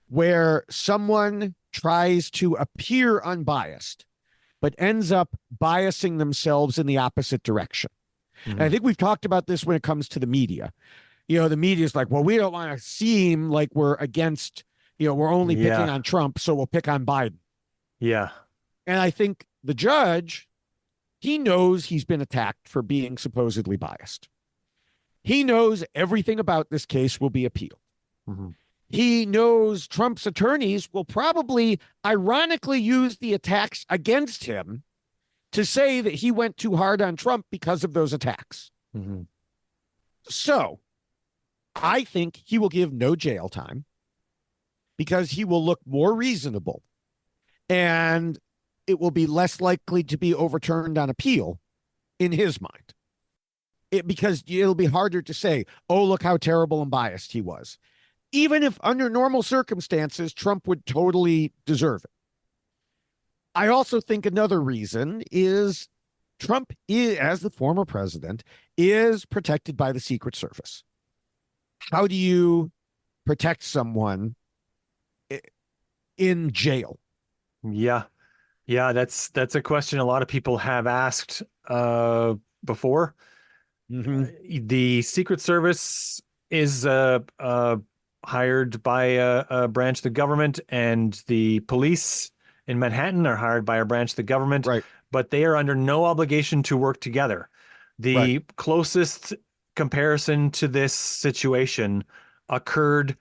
where someone tries to appear unbiased, but ends up biasing themselves in the opposite direction. And I think we've talked about this when it comes to the media. The media is like, well, we don't want to seem like we're against, we're only picking on Trump, so we'll pick on Biden. Yeah. And I think the judge, he knows he's been attacked for being supposedly biased. He knows everything about this case will be appealed. He knows Trump's attorneys will probably ironically use the attacks against him to say that he went too hard on Trump because of those attacks. So I think he will give no jail time because he will look more reasonable and it will be less likely to be overturned on appeal in his mind. Because it'll be harder to say, oh, look how terrible and biased he was. Even if under normal circumstances, Trump would totally deserve it. I also think another reason is Trump, as the former president, is protected by the Secret Service. How do you protect someone in jail? Yeah. That's a question a lot of people have asked before. The Secret Service is hired by a branch of the government, and the police in Manhattan are hired by a branch of the government, right? But they are under no obligation to work together. The closest comparison to this situation occurred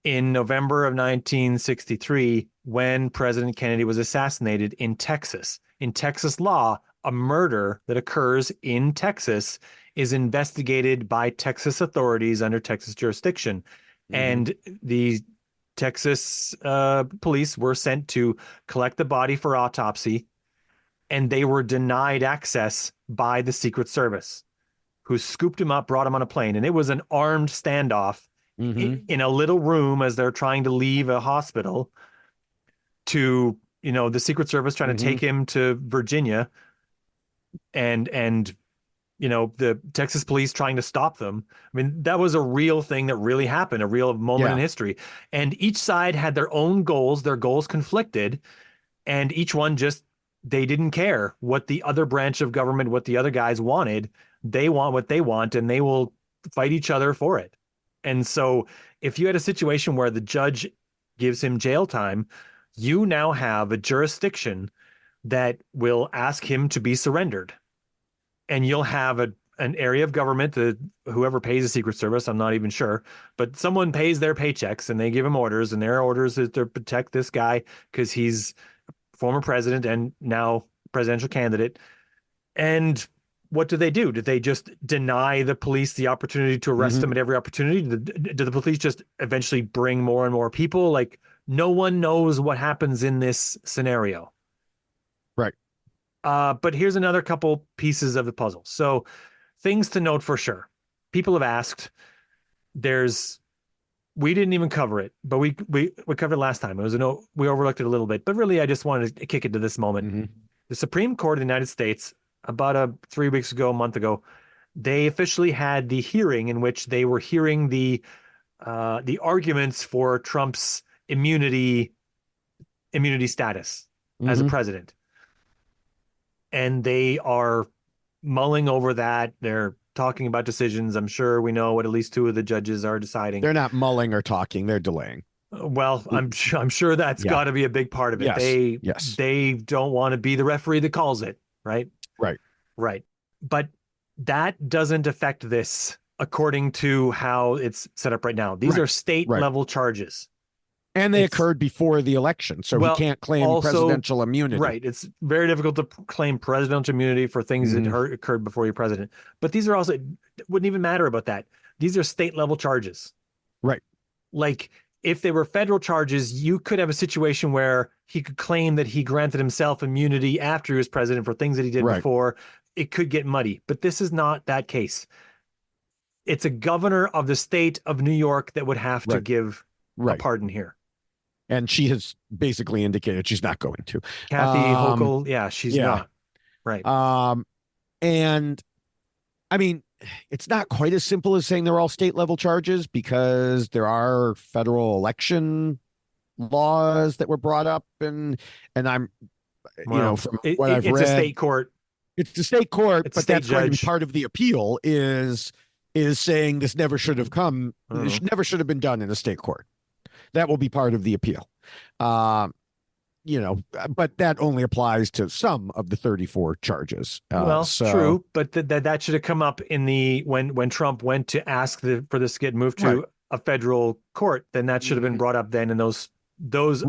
in November of 1963 when President Kennedy was assassinated in Texas. In Texas law, a murder that occurs in Texas is investigated by Texas authorities under Texas jurisdiction. And the Texas police were sent to collect the body for autopsy, and they were denied access by the Secret Service, who scooped him up, brought him on a plane. And it was an armed standoff in a little room as they're trying to leave a hospital to, the Secret Service trying to take him to Virginia, and the Texas police trying to stop them. I mean, that was a real thing that really happened, a real moment in history. And each side had their own goals. Their goals conflicted, and each one they didn't care what the other branch of government, what the other guys wanted. They want what they want, and they will fight each other for it. And so if you had a situation where the judge gives him jail time, you now have a jurisdiction that will ask him to be surrendered. And you'll have an area of government that whoever pays the Secret Service, I'm not even sure, but someone pays their paychecks and they give him orders, and their orders is to protect this guy because he's former president and now presidential candidate. And what do? Do they just deny the police the opportunity to arrest them at every opportunity? Do the police just eventually bring more and more people? Like, no one knows what happens in this scenario. Right. But here's another couple pieces of the puzzle. So things to note for sure. People have asked, we didn't even cover it, but we covered it last time. We overlooked it a little bit, but really I just wanted to kick it to this moment. The Supreme Court of the United States, about 3 weeks ago, a month ago, they officially had the hearing in which they were hearing the arguments for Trump's immunity status as a president. And they are mulling over that. They're talking about decisions. I'm sure we know what at least 2 of the judges are deciding. They're not mulling or talking. They're delaying. Well, I'm sure that's got to be a big part of it. Yes. They don't want to be the referee that calls it, right? Right. But that doesn't affect this according to how it's set up right now. These are state level charges. And they occurred before the election, so he can't claim presidential immunity. Right. It's very difficult to claim presidential immunity for things that occurred before you're president. But these are also, it wouldn't even matter about that. These are state level charges. Right. Like, if they were federal charges, you could have a situation where he could claim that he granted himself immunity after he was president for things that he did before. It could get muddy, but this is not that case. It's a governor of the state of New York that would have to give a pardon here. And she has basically indicated she's not going to. Kathy Hochul, she's not. Right. And I mean, it's not quite as simple as saying they're all state level charges, because there are federal election laws that were brought up, and I'm, from what I've read, it's a state court. It's the state court, it's but that's going to be part of the appeal is saying this never should have come. This never should have been done in a state court. That will be part of the appeal. But that only applies to some of the 34 charges. True, but that should have come up in when Trump went to ask for this to get moved to a federal court. Then that should have been brought up then, and those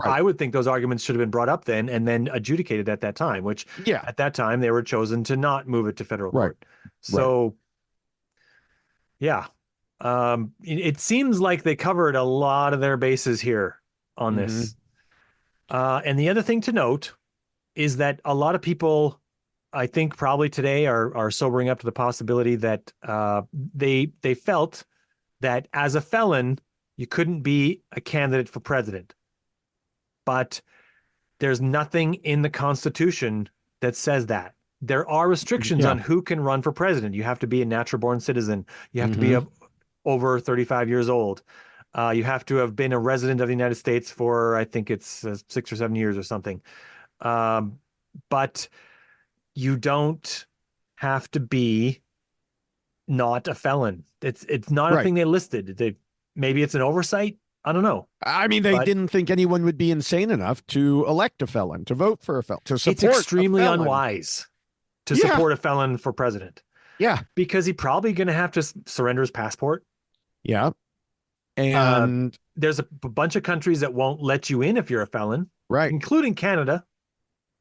I would think those arguments should have been brought up then and then adjudicated at that time. Which at that time they were chosen to not move it to federal court. So it seems like they covered a lot of their bases here on this. And the other thing to note is that a lot of people, I think probably today, are sobering up to the possibility that they felt that as a felon, you couldn't be a candidate for president. But there's nothing in the Constitution that says that. There are restrictions on who can run for president. You have to be a natural born citizen. You have to be over 35 years old. You have to have been a resident of the United States for, I think it's 6 or 7 years or something. But you don't have to be not a felon. It's not a thing they listed. Maybe it's an oversight. I don't know. I mean, they didn't think anyone would be insane enough to elect a felon, to vote for a felon, to support. It's extremely unwise to support a felon for president. Yeah. Because he's probably going to have to surrender his passport. Yeah. And there's a bunch of countries that won't let you in if you're a felon. Right. Including Canada.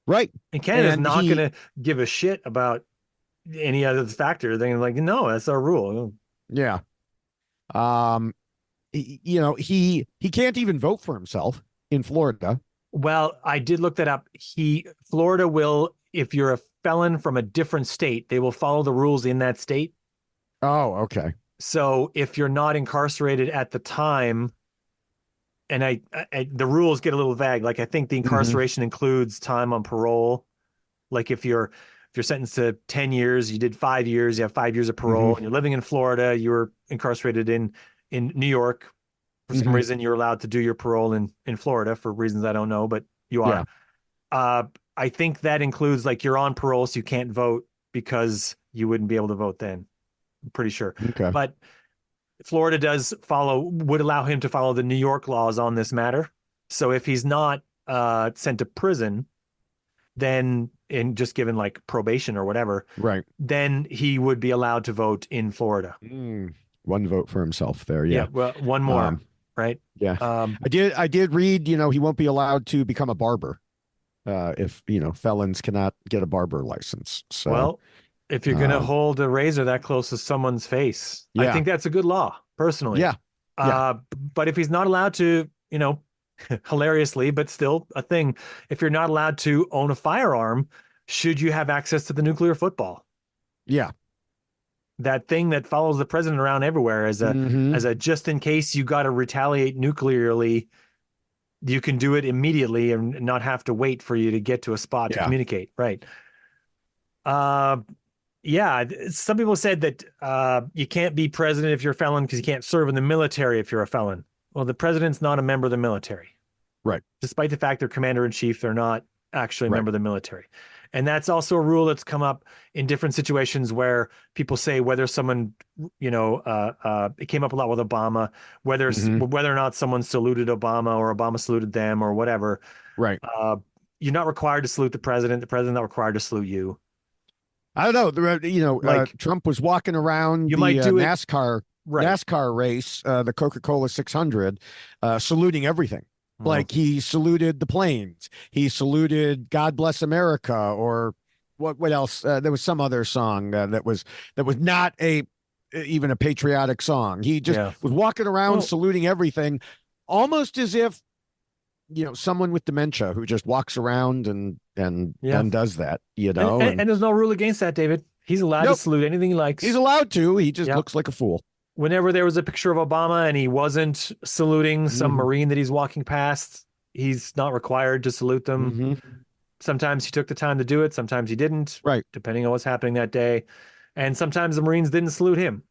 Right. And Canada's not going to give a shit about any other factor. They're like, no, that's our rule. Yeah. He can't even vote for himself in Florida. Well, I did look that up. Florida will, if you're a felon from a different state, they will follow the rules in that state. Oh, okay. So if you're not incarcerated at the time, and the rules get a little vague. Like, I think the incarceration includes time on parole. Like if you're sentenced to 10 years, you did 5 years, you have 5 years of parole, and you're living in Florida, you were incarcerated in New York. For some reason, you're allowed to do your parole in Florida for reasons I don't know, but you are. Yeah. I think that includes, like, you're on parole, so you can't vote because you wouldn't be able to vote then. I'm pretty sure. Okay. But Florida would allow him to follow the New York laws on this matter. So if he's not sent to prison, then, and just given like probation or whatever, right, then he would be allowed to vote in Florida. One vote for himself there. Yeah. Well, one more. Right. Yeah. I did read, he won't be allowed to become a barber if, felons cannot get a barber license. So, well, if you're going to Um, hold a razor that close to someone's face. I yeah, think that's a good law, personally. yeah, yeah, But if he's not allowed to, hilariously, but still a thing, if you're not allowed to own a firearm, should you have access to the nuclear football? yeah. That thing that follows the president around everywhere as a Hmm. just in case you got to retaliate nuclearly, you can do it immediately and not have to wait for you to get to a spot to Yeah, communicate. Right. Uh, yeah. Some people said that you can't be president if you're a felon because you can't serve in the military if you're a felon. Well, the president's not a member of the military. right, Despite the fact they're commander in chief, they're not actually a right. member of the military. And that's also a rule that's come up in different situations where people say whether someone, it came up a lot with Obama, Hmm. whether or not someone saluted Obama or Obama saluted them or whatever. Right. You're not required to salute the president. The president's not required to salute you. I don't know. Like Trump was walking around you the might do it right. NASCAR race, the Coca-Cola 600, saluting everything. Well, Like he saluted the planes. He saluted "God Bless America" or what else? There was some other song that was not even a patriotic song. He just yeah. was walking around Well, saluting everything, almost as if someone with dementia who just walks around and yeah. does that. And, and, And and there's no rule against that, David. He's allowed to nope, salute anything he he's likes. allowed to. He just Yeah. looks like a fool. Whenever there was a picture of Obama and he wasn't saluting some Hmm. Marine that he's walking past, he's not required to salute them. Hmm. Sometimes he took the time to do it, sometimes he didn't, Right. depending on what's happening that day. And sometimes the Marines didn't salute him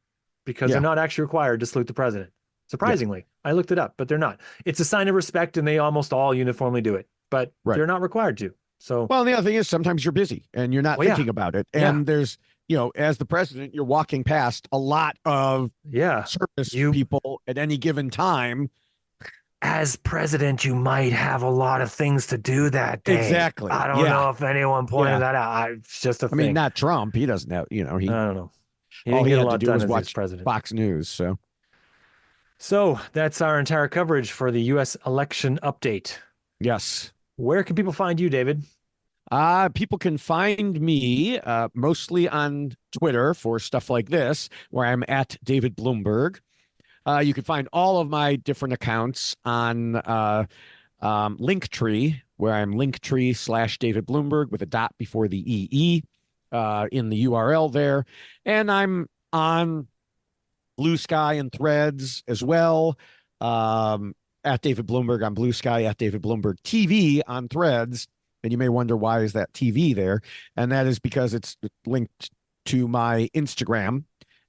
because they're Yeah. not actually required to salute the president. Yeah. Surprisingly, I looked it up, but they're not. It's a sign of respect and they almost all uniformly do it, but Right. they're not required to. So, Well, and the other thing is sometimes you're busy and you're not well, yeah, thinking about it. yeah, And there's, as the president, you're walking past a lot of yeah. service You, people at any given time. as president, you might have a lot of things to do that day. Exactly. I don't Yeah. know if anyone pointed Yeah. that out. It's just a I mean, thing. not Trump. He doesn't have, I don't know. He all didn't he get a had to lot do done was as watch president. Fox News. So that's our entire coverage for the U.S. election update. Yes. Where can people find you, David? People can find me mostly on Twitter for stuff like this, where I'm at David Bloomberg. You can find all of my different accounts on Linktree, where I'm Linktree/David Bloomberg with a dot before the EE in the URL there. And I'm on Blue Sky and Threads as well. At David Bloomberg on Blue Sky, at David Bloomberg TV on Threads. And you may wonder, why is that TV there? And that is because it's linked to my Instagram.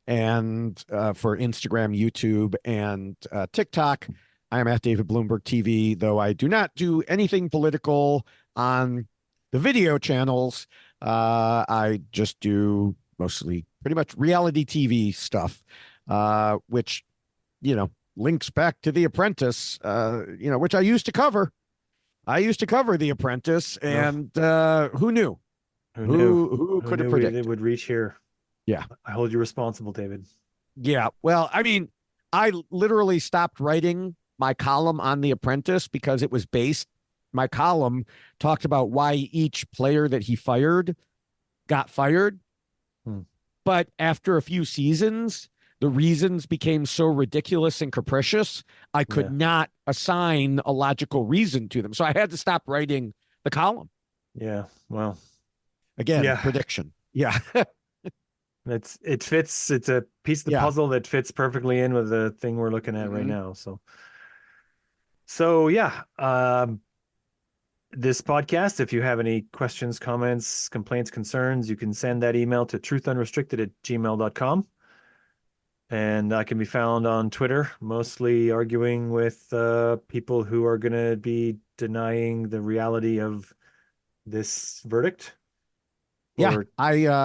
And for Instagram, YouTube, and TikTok, I am at David Bloomberg TV, though I do not do anything political on the video channels. I just do mostly pretty much reality TV stuff, which, links back to The Apprentice, which I used to cover. I used to cover The Apprentice, and who knew? Who knew? Who could have knew predicted? it would reach here? Yeah. I hold you responsible, David. Yeah. Well, I mean, I literally stopped writing my column on The Apprentice because it was my column talked about why each player that he fired got fired. But after a few seasons, the reasons became so ridiculous and capricious, I could not assign a logical reason to them. So I had to stop writing the column. Yeah. Well, again, prediction. Yeah. It fits. It's a piece of the puzzle that fits perfectly in with the thing we're looking at right now. So yeah. This podcast, if you have any questions, comments, complaints, concerns, you can send that email to truthunrestricted@gmail.com. And I can be found on Twitter, mostly arguing with people who are going to be denying the reality of this verdict. Yeah,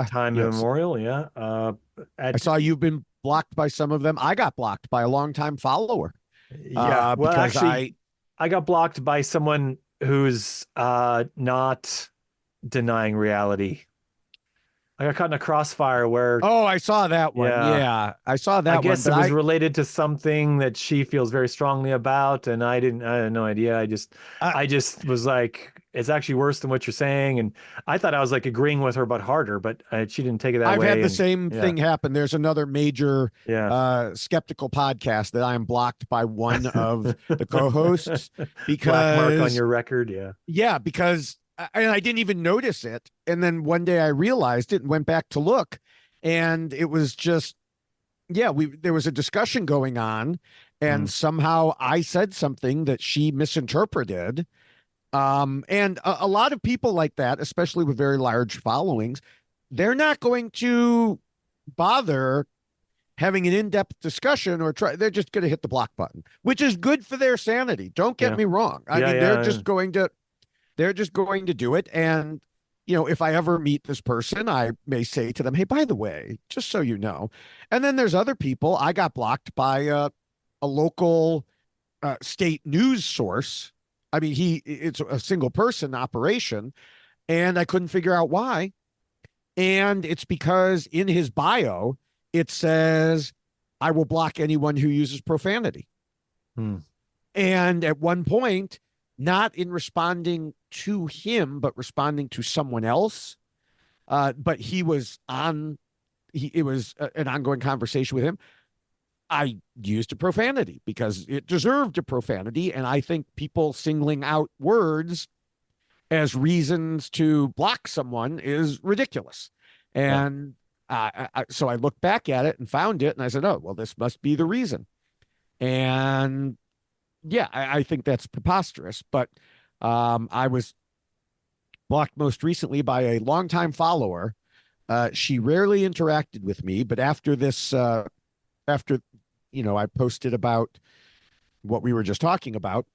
time immemorial. Yeah. I saw you've been blocked by some of them. I got blocked by a longtime follower. Yeah. Well, because actually, I got blocked by someone who's not denying reality. I got caught in a crossfire where, Oh, I saw that one. yeah, Yeah, I saw I that one. guess But it was I, related to something that she feels very strongly about, and I had no idea. I, I just was like, it's actually worse than what you're saying, and I thought I was like agreeing with her, but harder, but she didn't take it that I've had way, the and same yeah, thing happen. There's another major yeah. skeptical podcast that I am blocked by one of the co-hosts Black mark on because, your record, yeah. yeah, because and I didn't even notice it. And then one day I realized it and went back to look, and it was just, yeah, we there was a discussion going on, and Mm, somehow I said something that she misinterpreted. And a lot of people like that, especially with very large followings, they're not going to bother having an in-depth discussion or try. They're just going to hit the block button, which is good for their sanity. Don't get yeah, me wrong. I yeah, mean, yeah, they're just going to do it. And if I ever meet this person, I may say to them, "Hey, by the way, just so you know." And then there's other people. I got blocked by a local state news source. I mean, it's a single person operation, and I couldn't figure out why. And it's because in his bio, it says, I will block anyone who uses profanity. mm, And at one point, not in responding to him, but responding to someone else. But it was an ongoing conversation with him. I used a profanity because it deserved a profanity. And I think people singling out words as reasons to block someone is ridiculous. yeah, And so I looked back at it and found it, and I said, "Oh, well, this must be the reason." And yeah, I think that's preposterous. But I was blocked most recently by a longtime follower. She rarely interacted with me, but after I posted about what we were just talking about,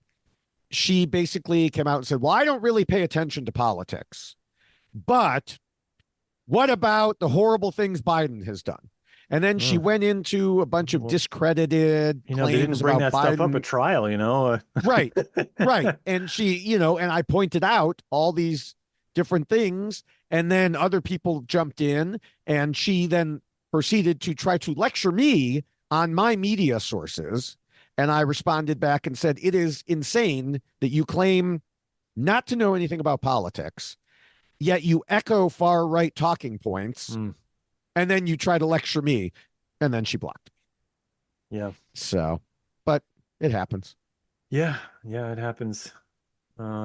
she basically came out and said, "Well, I don't really pay attention to politics, but what about the horrible things Biden has done?" And then she mm. went into a bunch of Well, discredited they didn't claims bring about that stuff up at Biden. trial. Right, right. And and I pointed out all these different things, and then other people jumped in, and she then proceeded to try to lecture me on my media sources. And I responded back and said, "It is insane that you claim not to know anything about politics, yet you echo far right talking points, Mm, and then you try to lecture me." And then she blocked me. yeah, So, but it happens. yeah, yeah, it happens.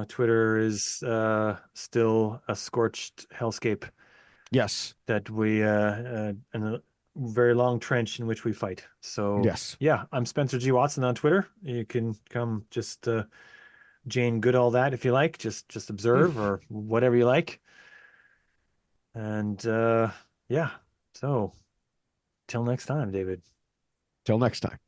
Twitter is still a scorched hellscape Yes. that in a very long trench in which we fight. So Yes. yeah, I'm Spencer G. Watson on Twitter. You can come just Jane Goodall that if you like, just observe or whatever you like. And yeah, so till next time, David. Till next time.